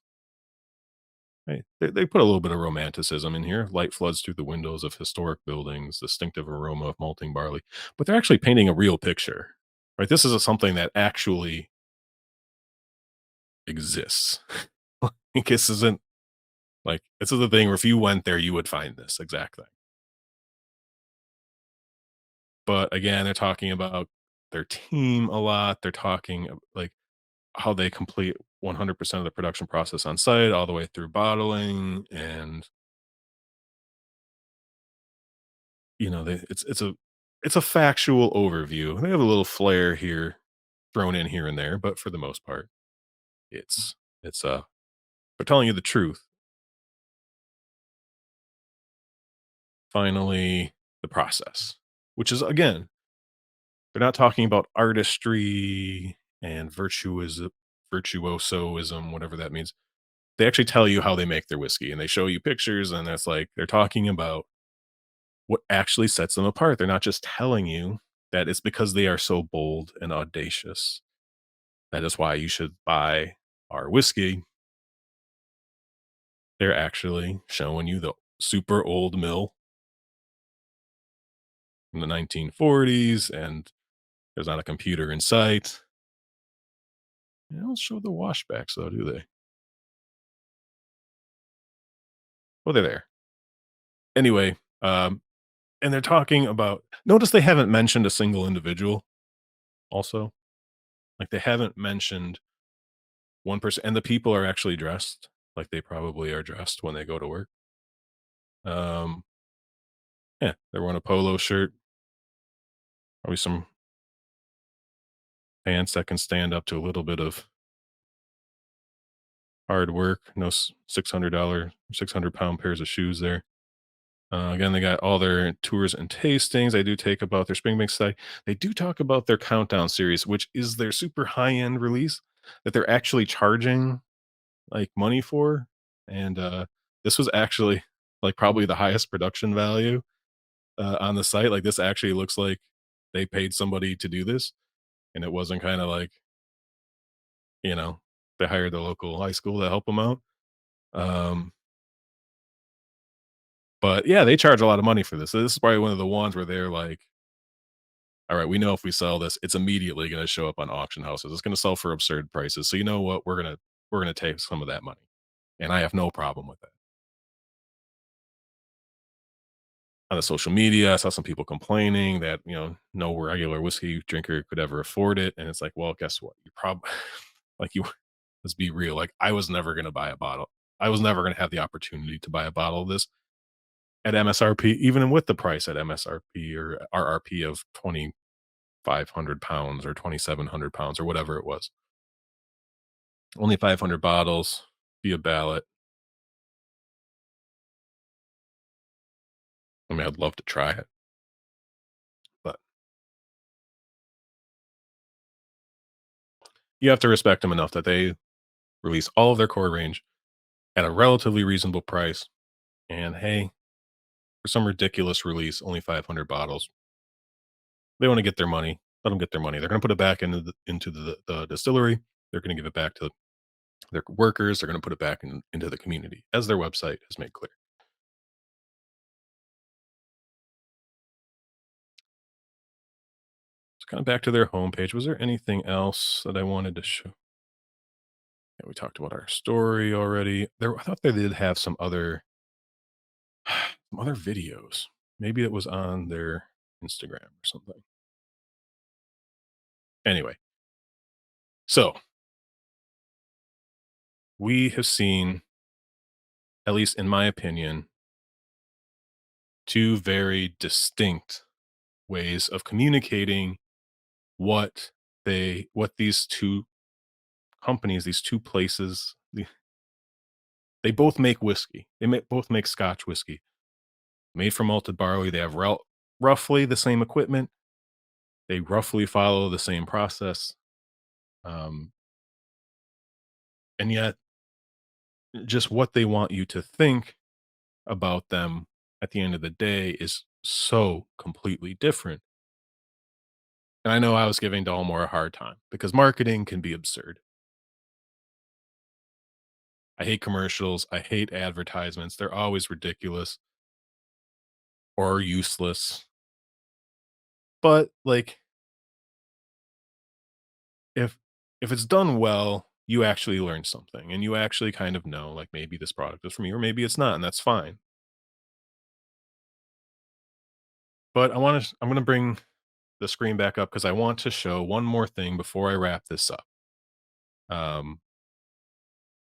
right, they put a little bit of romanticism in here. Light floods through the windows of historic buildings, distinctive aroma of malting barley. But they're actually painting a real picture, right? This is something that actually exists. Like, this isn't like this is the thing where if you went there, you would find this exact thing. But again, they're talking about their team a lot. They're talking like how they complete 100% of the production process on site, all the way through bottling, and it's a factual overview. They have a little flair here thrown in here and there, but for the most part, it's they're telling you the truth. Finally, the process, which is again, they're not talking about artistry and virtuosoism, whatever that means. They actually tell you how they make their whiskey and they show you pictures, and that's like they're talking about what actually sets them apart. They're not just telling you that it's because they are so bold and audacious. That is why you should buy our whiskey. They're actually showing you the super old mill from the 1940s, and there's not a computer in sight. They don't show the washbacks though, do they? Well, they're there. Anyway, and they're talking about notice they haven't mentioned a single individual also. Like, they haven't mentioned one person, and the people are actually dressed like they probably are dressed when they go to work. Um, yeah, they're wearing a polo shirt, probably some pants that can stand up to a little bit of hard work. No $600, 600-pound pairs of shoes there. Again, they got all their tours and tastings. They do take about their Springbank site. They do talk about their Countdown series, which is their super high end release that they're actually charging like money for. And this was actually like probably the highest production value on the site. Like this actually looks like they paid somebody to do this, and it wasn't kind of like you know they hired the local high school to help them out. Um, but yeah, they charge a lot of money for this. So this is probably one of the ones where they're like, all right, we know if we sell this, it's immediately going to show up on auction houses. It's going to sell for absurd prices. So you know what? We're gonna take some of that money, and I have no problem with that. On the social media, I saw some people complaining that no regular whiskey drinker could ever afford it, and it's like, well, guess what? You probably like you. Let's be real. Like I was never going to buy a bottle. I was never going to have the opportunity to buy a bottle of this at MSRP, even with the price at MSRP or RRP of 2,500 pounds or 2,700 pounds or whatever it was. Only 500 bottles via ballot. I mean, I'd love to try it, but you have to respect them enough that they release all of their core range at a relatively reasonable price. And hey, for some ridiculous release, only 500 bottles. They want to get their money. Let them get their money. They're going to put it back into the distillery. They're going to give it back to their workers. They're going to put it back into the community, as their website has made clear. So, kind of back to their homepage. Was there anything else that I wanted to show? Yeah, we talked about our story already. I thought they did have some other videos. Maybe it was on their Instagram or something. Anyway, so we have seen, at least in my opinion, two very distinct ways of communicating what these two companies, these two places, they both make whiskey. Both make Scotch whiskey made from malted barley. They have roughly the same equipment. They roughly follow the same process, um, and yet just what they want you to think about them at the end of the day is so completely different. And I know I was giving Dalmore a hard time because marketing can be absurd. I hate commercials. I hate advertisements. They're always ridiculous or useless. But like if if it's done well, you actually learn something and you actually kind of know like maybe this product is for me or maybe it's not, and that's fine. But I'm going to bring the screen back up because I want to show one more thing before I wrap this up. Um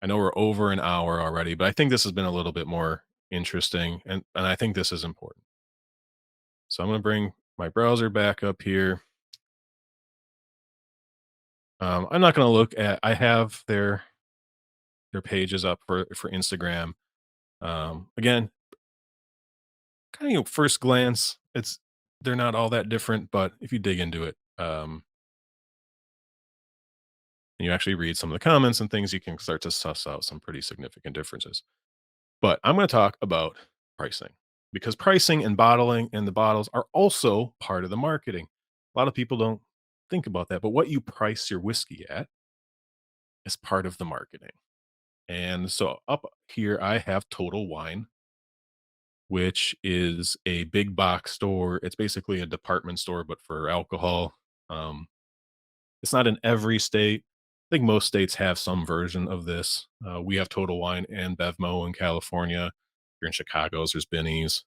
I know we're over an hour already, but I think this has been a little bit more interesting, and I think this is important. So I'm going to bring my browser back up here. I'm not going to look at. I have their pages up for Instagram. Again, kind of first glance, they're not all that different, but if you dig into it, and you actually read some of the comments and things, you can start to suss out some pretty significant differences. But I'm going to talk about pricing because pricing and bottling and the bottles are also part of the marketing. A lot of people don't think about that, but what you price your whiskey at is part of the marketing. And so up here, I have Total Wine, which is a big box store. It's basically a department store, but for alcohol. Um, it's not in every state. I think most states have some version of this. We have Total Wine and Bevmo in California. If you're in Chicago's, there's Benny's.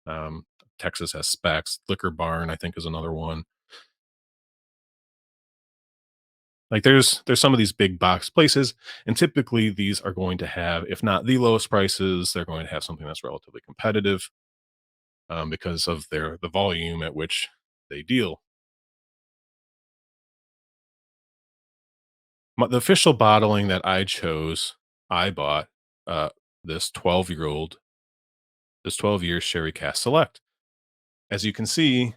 Um, Texas has Specs. Liquor Barn, I think, is another one. Like there's some of these big box places, and typically these are going to have, if not the lowest prices, they're going to have something that's relatively competitive because of the volume at which they deal. The official bottling that I chose, I bought uh, this 12 year Sherry Cask Select. As you can see,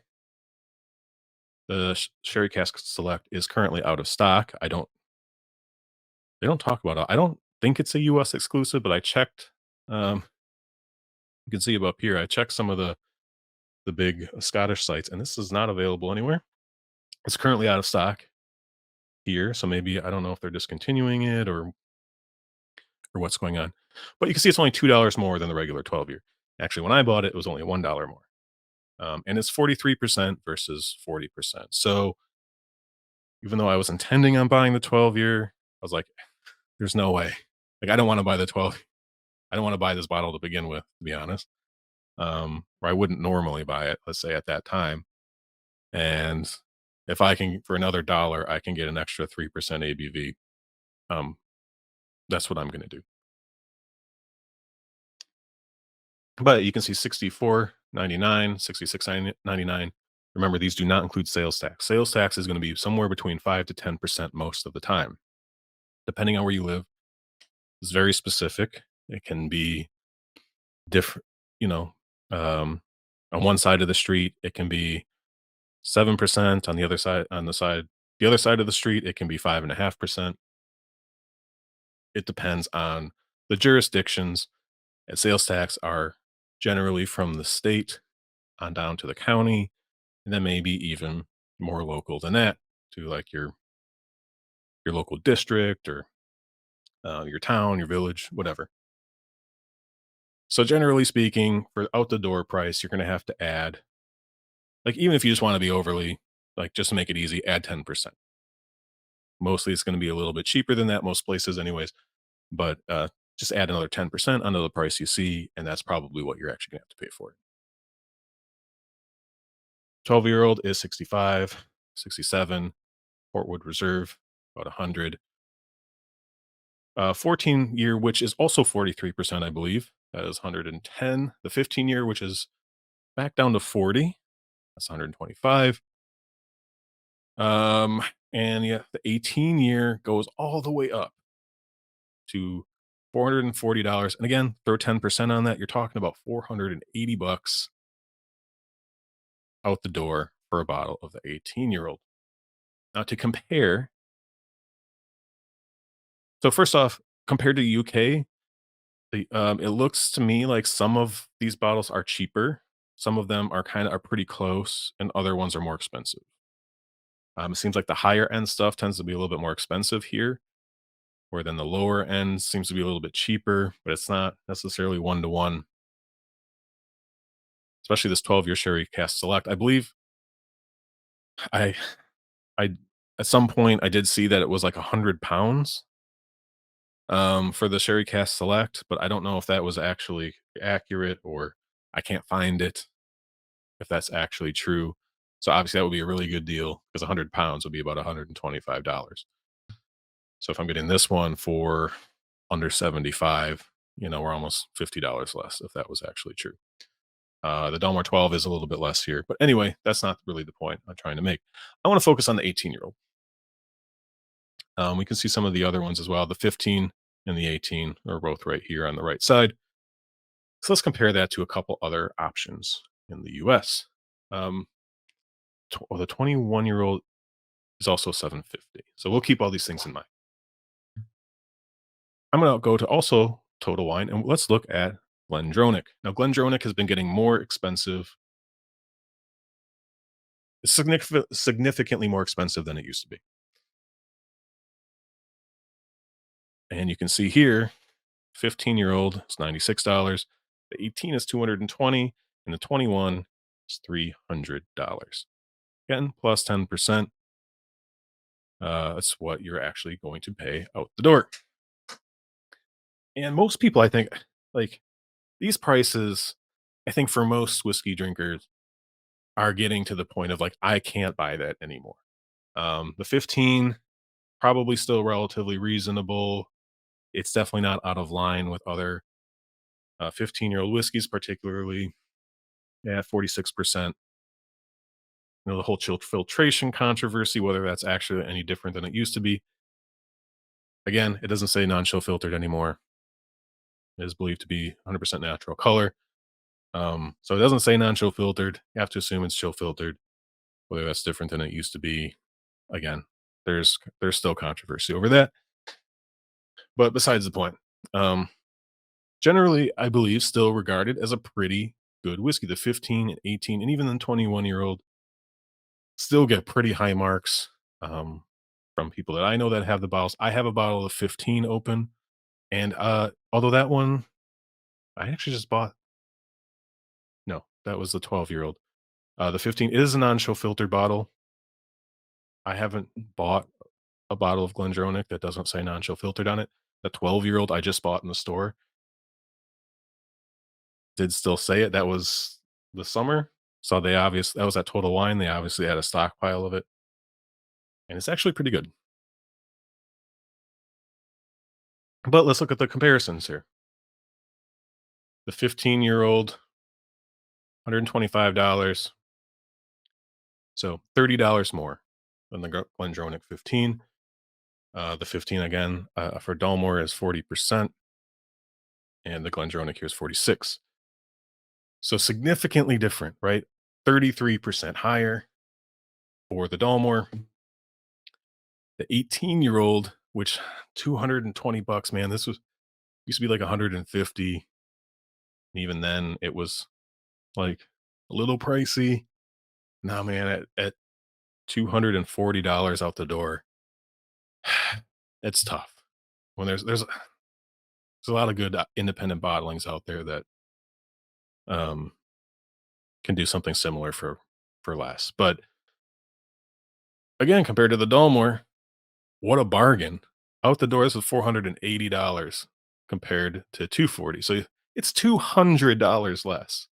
the Sherry Cask Select is currently out of stock. They don't talk about it. I don't think it's a US exclusive, but I checked. Um, you can see up here. I checked some of the big Scottish sites, and this is not available anywhere. It's currently out of stock here, so maybe I don't know if they're discontinuing it or what's going on. But you can see it's only $2 more than the regular 12 year. Actually, when I bought it, it was only $1 more, and it's 43% versus 40%. So even though I was intending on buying the 12 year, I was like, "There's no way. Like, I don't want to buy the 12. I don't want to buy this bottle to begin with, to be honest. Or I wouldn't normally buy it. Let's say at that time, and if I can for another dollar, I can get an extra 3% ABV. Um, that's what I'm going to do. But you can see 64.99, 66.99. Remember, these do not include sales tax. Sales tax is going to be somewhere between 5 to 10% most of the time, depending on where you live. It's very specific. It can be different, you know, um, on one side of the street, it can be 7%. On the other side, the other side of the street, it can be 5.5%. It depends on the jurisdictions. And sales tax are generally from the state on down to the county, and then maybe even more local than that to like your local district or your town, your village, whatever. So generally speaking, for out the door price, you're going to have to add, like, even if you just want to be overly, like, just to make it easy, add 10%. Mostly it's going to be a little bit cheaper than that, most places, anyways. But just add another 10% onto the price you see, and that's probably what you're actually going to have to pay for it. 12-year-old is 65, 67. Portwood Reserve, about 100. 14-year, which is also 43%, I believe. That is 110. The 15-year, which is back down to 40. That's 125. And yeah, the 18-year goes all the way up to $440. And again, throw 10% on that, you're talking about 480 bucks out the door for a bottle of the 18-year-old. Now to compare, so first off, compared to UK, it looks to me like some of these bottles are cheaper. Some of them are pretty close, and other ones are more expensive. It seems like the higher end stuff tends to be a little bit more expensive here, where then the lower end seems to be a little bit cheaper, but it's not necessarily one to one. Especially this 12-year Sherry Cask Select. I believe I I at some point I did see that it was like £100 for the Sherry Cask Select, but I don't know if that was actually accurate or I can't find it if that's actually true. So obviously that would be a really good deal because £100 would be about $125. So if I'm getting this one for under 75, we're almost $50 less if that was actually true. The Dalmore 12 is a little bit less here. But anyway, that's not really the point I'm trying to make. I want to focus on the 18-year-old. We can see some of the other ones as well. The 15 and the 18 are both right here on the right side. So let's compare that to a couple other options in the US. Um, the 21-year-old is also 750. So we'll keep all these things in mind. I'm going to go to also Total Wine and let's look at Glendronach. Now, Glendronach has been getting more expensive, significantly more expensive than it used to be. And you can see here, 15-year-old is $96. The 18 is 220, and the 21 is $300. Again, plus 10%. That's what you're actually going to pay out the door. And most people, I think, like these prices. I think for most whiskey drinkers are getting to the point of like, I can't buy that anymore. The 15 probably still relatively reasonable. It's definitely not out of line with other 15-year-old whiskeys, particularly at 46%. The whole chill filtration controversy, whether that's actually any different than it used to be. Again, it doesn't say non-chill filtered anymore. It is believed to be 100% natural color. So it doesn't say non-chill filtered. You have to assume it's chill filtered. Whether that's different than it used to be, again, there's still controversy over that. But besides the point, um, generally, I believe still regarded as a pretty good whiskey. The 15 and 18 and even the 21-year-old still get pretty high marks from people that I know that have the bottles. I have a bottle of 15 open, and although that one I actually just bought. No, that was the 12-year-old. The 15 is a non-chill filtered bottle. I haven't bought a bottle of Glendronach that doesn't say non-chill filtered on it. The 12-year-old I just bought in the store did still say it. That was the summer. So that was at Total Wine. They obviously had a stockpile of it, and it's actually pretty good. But let's look at the comparisons here. The 15-year-old, $125, so $30 more than the Glendronach 15. The 15 again for Dalmore is 40%, and the Glendronach here is 46. So significantly different, right? 33% higher for the Dalmore. The 18-year-old, which 220 bucks, man, this was used to be like 150. Even then it was like a little pricey. Now, man, at $240 out the door, it's tough. When there's a lot of good independent bottlings out there that um can do something similar for less. But again, compared to the Dalmore, what a bargain. Out the door, this was $480 compared to 240. So it's $200 less.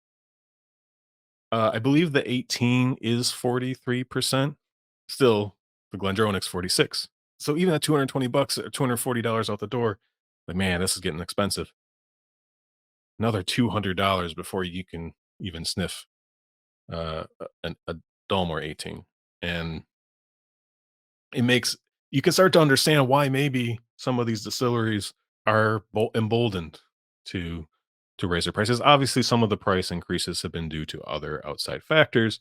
I believe the 18 is 43%. Still, the Glendronach's 46. So even at 220 bucks or $240 out the door, like man, this is getting expensive. Another $200 before you can even sniff a Dalmore 18. And it makes you can start to understand why maybe some of these distilleries are emboldened to raise their prices. Obviously, some of the price increases have been due to other outside factors,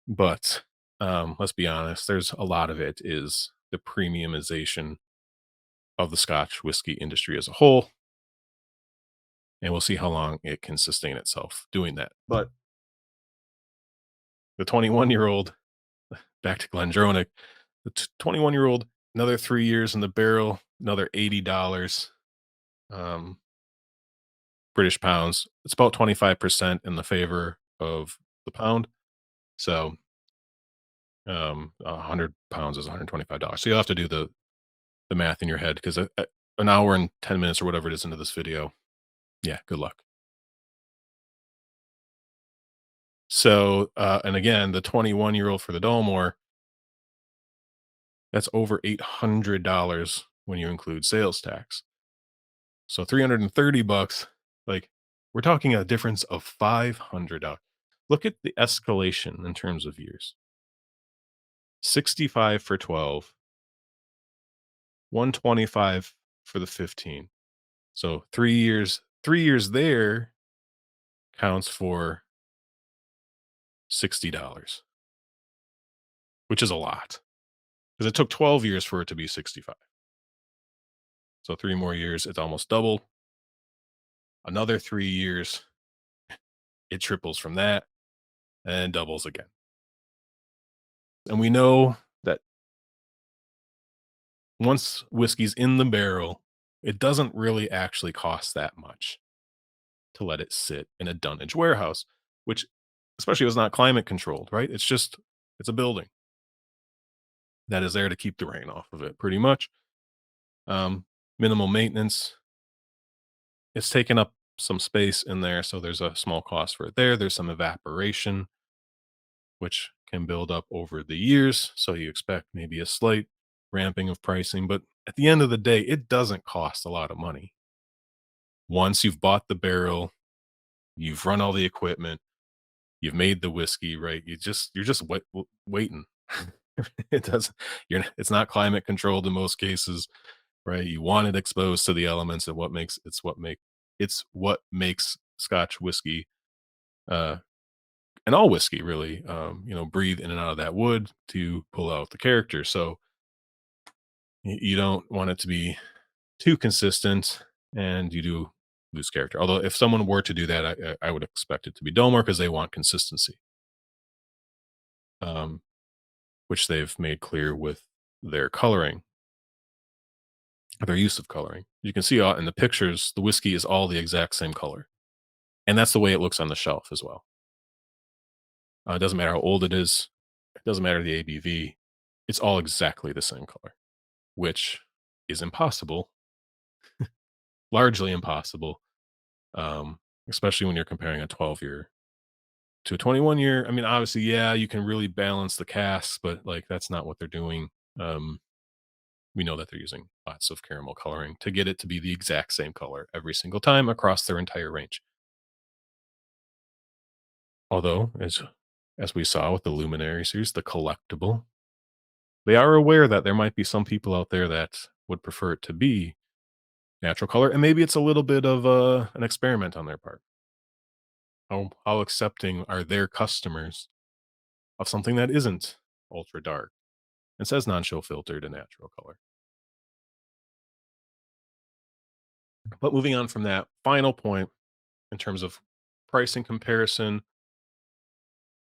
but let's be honest, there's a lot of it is the premiumization of the Scotch whiskey industry as a whole, and we'll see how long it can sustain itself doing that. But the 21-year-old, back to Glendronach, the 21-year-old, another 3 years in the barrel, another $80. Um, British pounds. It's about 25% in the favor of the pound. So, 100 pounds is $125. So you'll have to do the math in your head because an hour and 10 minutes or whatever it is into this video. Yeah, good luck. So, and again, the 21-year-old for the Dalmore, that's over $800 when you include sales tax. So 330 bucks, like we're talking a difference of $500. Look at the escalation in terms of years. 65 for 12, 125 for the 15. So 3 years there counts for $60, which is a lot because it took 12 years for it to be 65. So 3 more years, it's almost double. Another 3 years, it triples from that and doubles again. And we know that once whiskey's in the barrel, it doesn't really actually cost that much to let it sit in a dunnage warehouse, which especially if it's not climate controlled, right? It's a building that is there to keep the rain off of it, pretty much. Um, Minimal maintenance. It's taken up some space in there, so there's a small cost for it there. There's some evaporation, which can build up over the years, so you expect maybe a slight ramping of pricing, but at the end of the day, it doesn't cost a lot of money. Once you've bought the barrel, you've run all the equipment, you've made the whiskey, right? You're just waiting. It doesn't it's not climate controlled in most cases, right? You want it exposed to the elements, and it's what makes Scotch whiskey, uh, and all whiskey really, breathe in and out of that wood to pull out the character. So you don't want it to be too consistent, and you do lose character. Although if someone were to do that, I would expect it to be Dolmore because they want consistency, um, which they've made clear with their coloring, their use of coloring. You can see in the pictures, the whiskey is all the exact same color, and that's the way it looks on the shelf as well. It doesn't matter how old it is. It doesn't matter the ABV. It's all exactly the same color, which is impossible, largely impossible, um, especially when you're comparing a 12-year to a 21-year. I mean, obviously, yeah, you can really balance the casks, but like that's not what they're doing. Um, we know that they're using lots of caramel coloring to get it to be the exact same color every single time across their entire range. Although, as we saw with the Luminary series, the collectible, they are aware that there might be some people out there that would prefer it to be natural color, and maybe it's a little bit of an experiment on their part. How accepting are their customers of something that isn't ultra dark and says non-chill filtered and natural color? But moving on from that final point in terms of pricing comparison,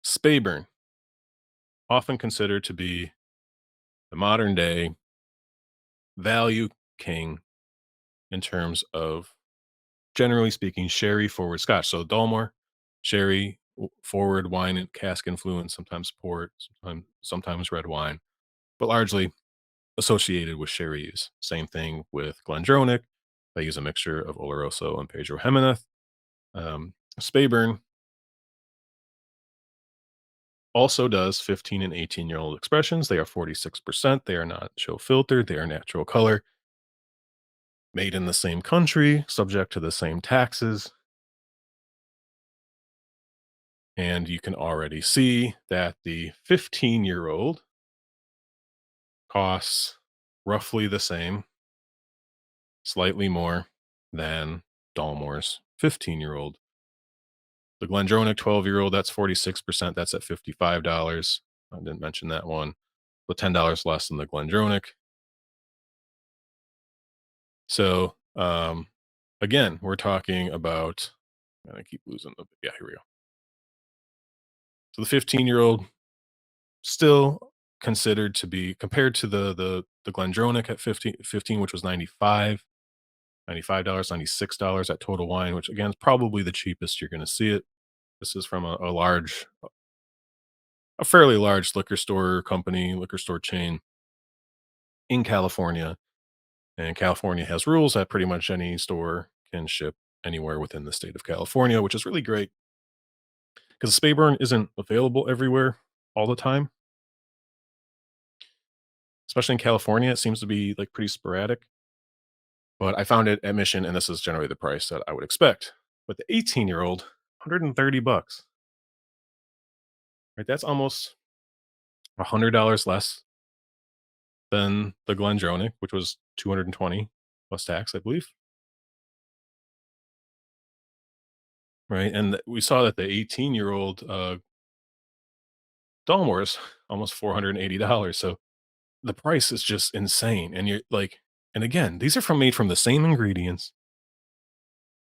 Speyburn, often considered to be the modern day value king in terms of, generally speaking, sherry forward Scotch. So Dalmore, sherry forward wine and cask influence, sometimes port, sometimes red wine, but largely associated with sherry use. Same thing with Glendronach. They use a mixture of Oloroso and Pedro Jimenez. Speyburn also does 15 and 18-year-old expressions. They are 46%. They are not show filtered. They are natural color, made in the same country, subject to the same taxes. And you can already see that the 15-year-old costs roughly the same, slightly more than Dalmore's 15-year-old. The Glendronach 12-year-old, that's 46%. That's at $55. I didn't mention that one, but $10 less than the Glendronach. So, again, we're talking about, and I keep losing the, yeah, here we go. So the 15-year-old still considered to be, compared to the Glendronach at 15, which was 95 dollars, $96 at Total Wine, which again is probably the cheapest you're going to see it. This is from a fairly large liquor store company, liquor store chain in California. And California has rules that pretty much any store can ship anywhere within the state of California, which is really great because Speyburn isn't available everywhere all the time, especially in California. It seems to be like pretty sporadic. But I found it at Mission, and this is generally the price that I would expect. But the 18-year-old, $130, right? That's almost $100 less than the Glendronach, which was 220 plus tax, I believe. Right. And we saw that the 18-year-old Dalmore is almost $480. So the price is just insane. And you're like, and again, these are made from the same ingredients,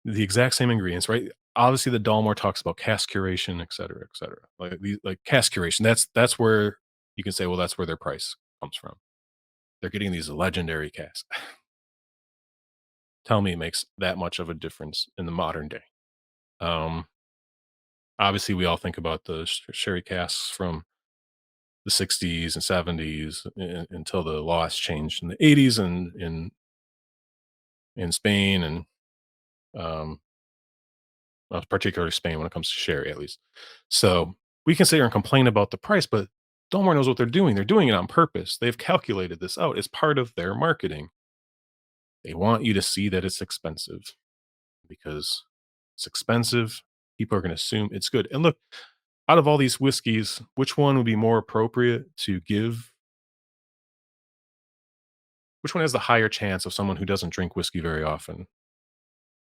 the exact same ingredients, right? Obviously, the Dalmore talks about cask curation, et cetera, et cetera. Like cask curation, that's where you can say, well, that's where their price comes from. They're getting these legendary casks. Tell me it makes that much of a difference in the modern day. Um, Obviously, we all think about the sherry casks from the 60s and 70s until the laws changed in the 80s and in Spain and um, particularly Spain when it comes to sherry, at least. So we can sit here and complain about the price, but Dalmore knows what they're doing. They're doing it on purpose. They've calculated this out. It's part of their marketing. They want you to see that it's expensive because it's expensive. People are going to assume it's good. And look, out of all these whiskeys, which one would be more appropriate to give? Which one has the higher chance of someone who doesn't drink whiskey very often?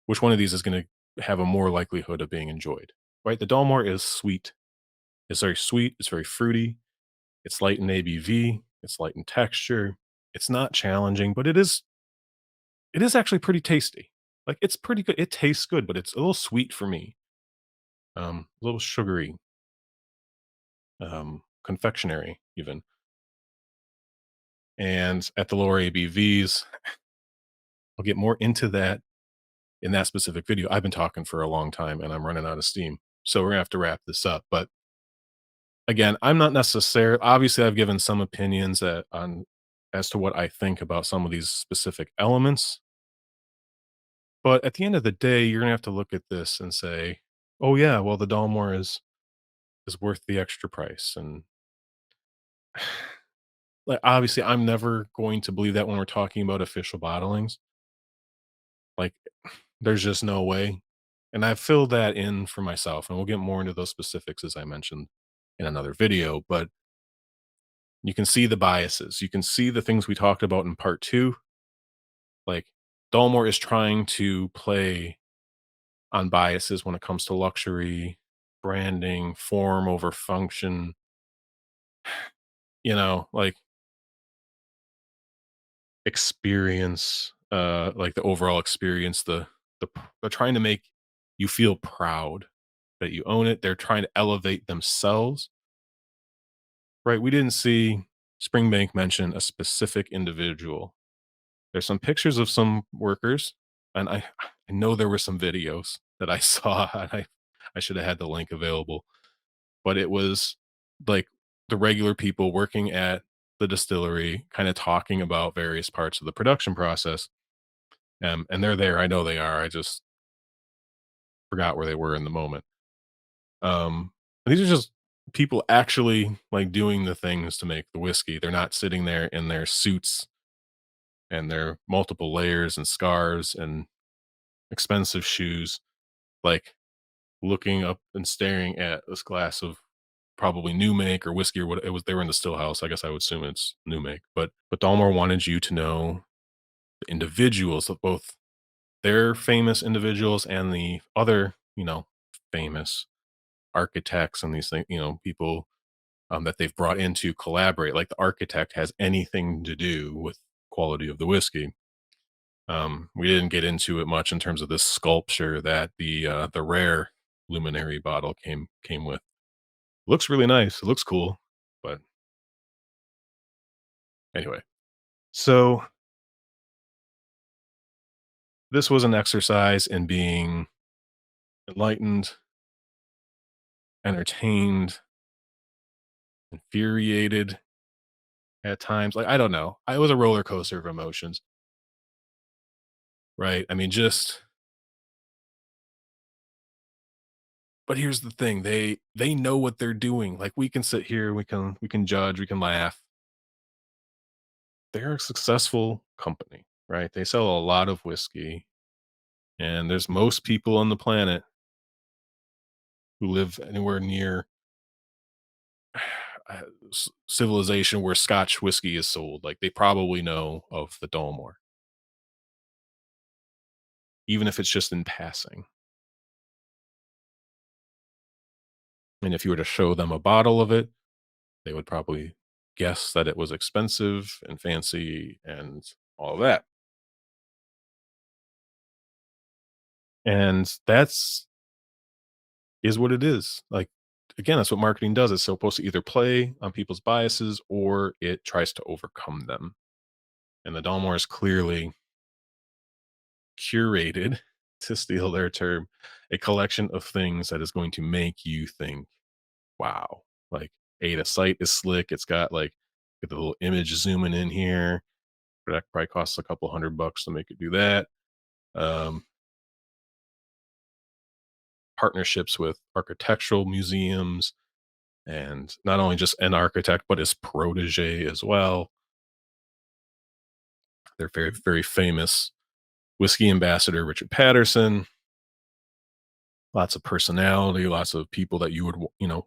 Which one of these is going to have a more likelihood of being enjoyed? Right? The Dalmore is sweet. It's very sweet. It's very fruity. It's light in ABV. It's light in texture. It's not challenging, but it is actually pretty tasty. Like it's pretty good. It tastes good, but it's a little sweet for me. A little sugary, confectionery even. And at the lower ABVs, I'll get more into that in that specific video. I've been talking for a long time and I'm running out of steam. So we're gonna have to wrap this up. But again, I'm not necessarily obviously I've given some opinions on as to what I think about some of these specific elements. But at the end of the day, you're gonna have to look at this and say, oh yeah, well the Dalmore is worth the extra price. And like obviously I'm never going to believe that when we're talking about official bottlings. Like there's just no way. And I've filled that in for myself, and we'll get more into those specifics as I mentioned in another video. But you can see the biases. You can see the things we talked about in part two. Like Dalmore is trying to play on biases when it comes to luxury, branding, form over function, like experience, like the overall experience, they're trying to make you feel proud that you own it. They're trying to elevate themselves. Right, we didn't see Springbank mention a specific individual. There's some pictures of some workers, and I know there were some videos that I saw, and I should have had the link available, but it was, like, the regular people working at the distillery kinda talking about various parts of the production process, and they're there, I know they are, I just forgot where they were in the moment. These are just people actually, like, doing the things to make the whiskey. They're not sitting there in their suits and their multiple layers and scarves and expensive shoes, like, looking up and staring at this glass of probably new make or whiskey or what it was they were in the still house. I guess I would assume it's new make, but Dalmore wanted you to know the individuals of both their famous individuals and the other, famous architects and these things, people that they've brought in to collaborate. Like the architect has anything to do with quality of the whiskey. We didn't get into it much in terms of this sculpture that the rare luminary bottle came with. Looks really nice. It looks cool, but anyway. So this was an exercise in being enlightened, entertained, infuriated at times. Like I don't know. I was a roller coaster of emotions, right? I mean, just but here's the thing, they know what they're doing. Like, we can sit here, we can judge, we can laugh. They're a successful company, right? They sell a lot of whiskey, and there's most people on the planet who live anywhere near civilization where Scotch whiskey is sold. Like, they probably know of the Dalmore, even if it's just in passing. And if you were to show them a bottle of it, they would probably guess that it was expensive and fancy and all of that. And that's is what it is. Like, again, that's what marketing does. It's supposed to either play on people's biases or it tries to overcome them. And the Dalmore is clearly curated, to steal their term, a collection of things that is going to make you think, wow. Like, hey, the site is slick. It's got like get the little image zooming in here. That probably costs a couple $100 to make it do that. Um, partnerships with architectural museums, and not only just an architect, but his protege as well. They're very, very famous. Whiskey ambassador Richard Patterson, lots of personality, lots of people that you would,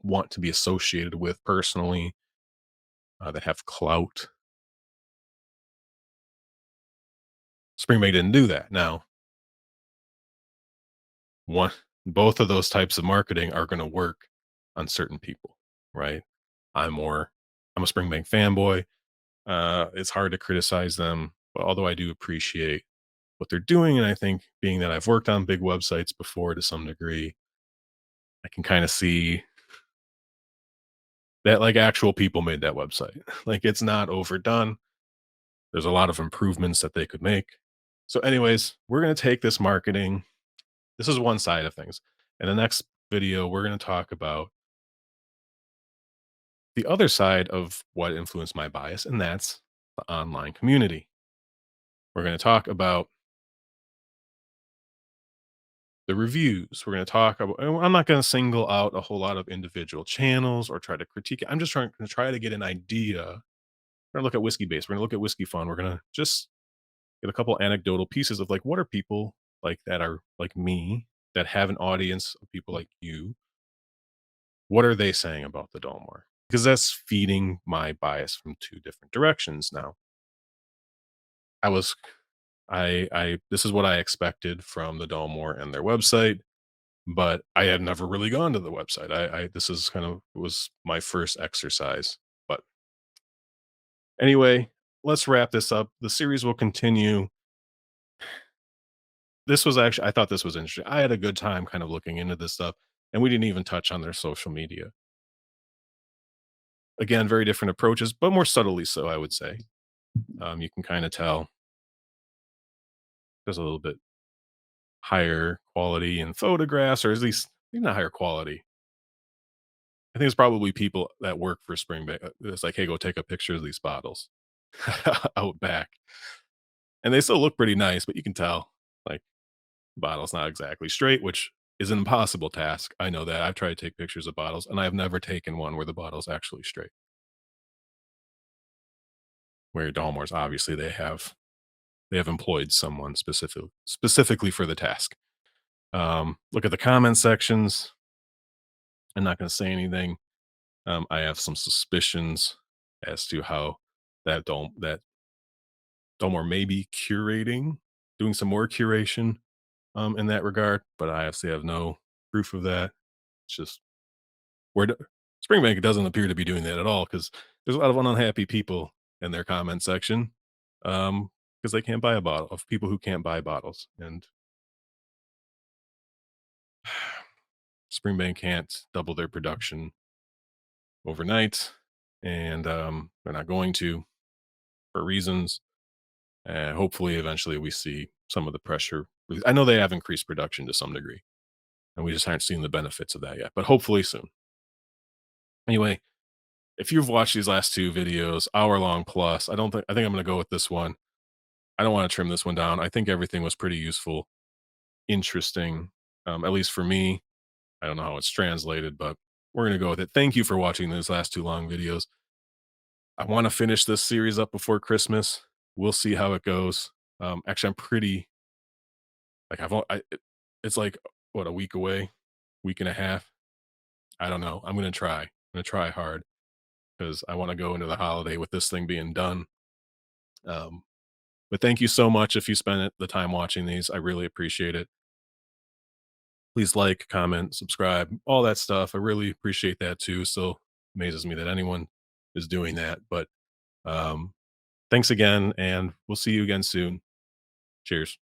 want to be associated with personally, that have clout. Springbank didn't do that. Now, one, both of those types of marketing are going to work on certain people, right? I'm more, I'm a Springbank fanboy. It's hard to criticize them, but although I do appreciate what they're doing, and I think being that I've worked on big websites before to some degree, I can kind of see that like actual people made that website. Like it's not overdone. There's a lot of improvements that they could make. So, anyways, we're going to take this marketing. This is one side of things. In the next video, we're going to talk about the other side of what influenced my bias, and that's the online community. We're going to talk about the reviews. We're going to talk about, and I'm not going to single out a whole lot of individual channels or try to critique it. I'm just trying to try to get an idea. We're going to look at Whiskey Base. We're going to look at Whiskey Fun. We're going to just get a couple anecdotal pieces of like, what are people like that are like me that have an audience of people like you? What are they saying about the Dalmore? Because that's feeding my bias from two different directions now. I was I this is what I expected from the Dalmore and their website, but I had never really gone to the website. I this is kind of was my first exercise. But anyway, let's wrap this up. The series will continue. This was actually, I thought this was interesting. I had a good time kind of looking into this stuff, and we didn't even touch on their social media. Again, very different approaches, but more subtly so, I would say. You can kind of tell there's a little bit higher quality in photographs, or at least maybe not higher quality. I think it's probably people that work for Springbank. It's like, hey, go take a picture of these bottles out back, and they still look pretty nice, but you can tell like the bottle's not exactly straight, which is an impossible task. I know that. I've tried to take pictures of bottles, and I've never taken one where the bottle's actually straight. Where Dalmore's obviously they have employed someone specifically for the task. Look at the comment sections. I'm not going to say anything. I have some suspicions as to how that Dalmore may be curating, doing some more curation in that regard, but I obviously have no proof of that. It's just where Springbank doesn't appear to be doing that at all because there's a lot of unhappy people in their comment section because they can't buy a bottle of people who can't buy bottles, and Springbank can't double their production overnight, and they're not going to for reasons. And hopefully, eventually, we see some of the pressure. I know they have increased production to some degree, and we just aren't seeing the benefits of that yet. But hopefully soon. Anyway, if you've watched these last two videos, hour long plus, I think I'm going to go with this one. I don't want to trim this one down. I think everything was pretty useful, interesting, at least for me. I don't know how it's translated, but we're going to go with it. Thank you for watching those last two long videos. I want to finish this series up before Christmas. We'll see how it goes. Actually, I'm pretty like it's like what, a week away, week and a half. I don't know. I'm gonna try. I'm gonna try hard because I want to go into the holiday with this thing being done. Um, but thank you so much if you spend the time watching these. I really appreciate it. Please like, comment, subscribe, all that stuff. I really appreciate that too. So amazes me that anyone is doing that. But um, thanks again, and we'll see you again soon. Cheers.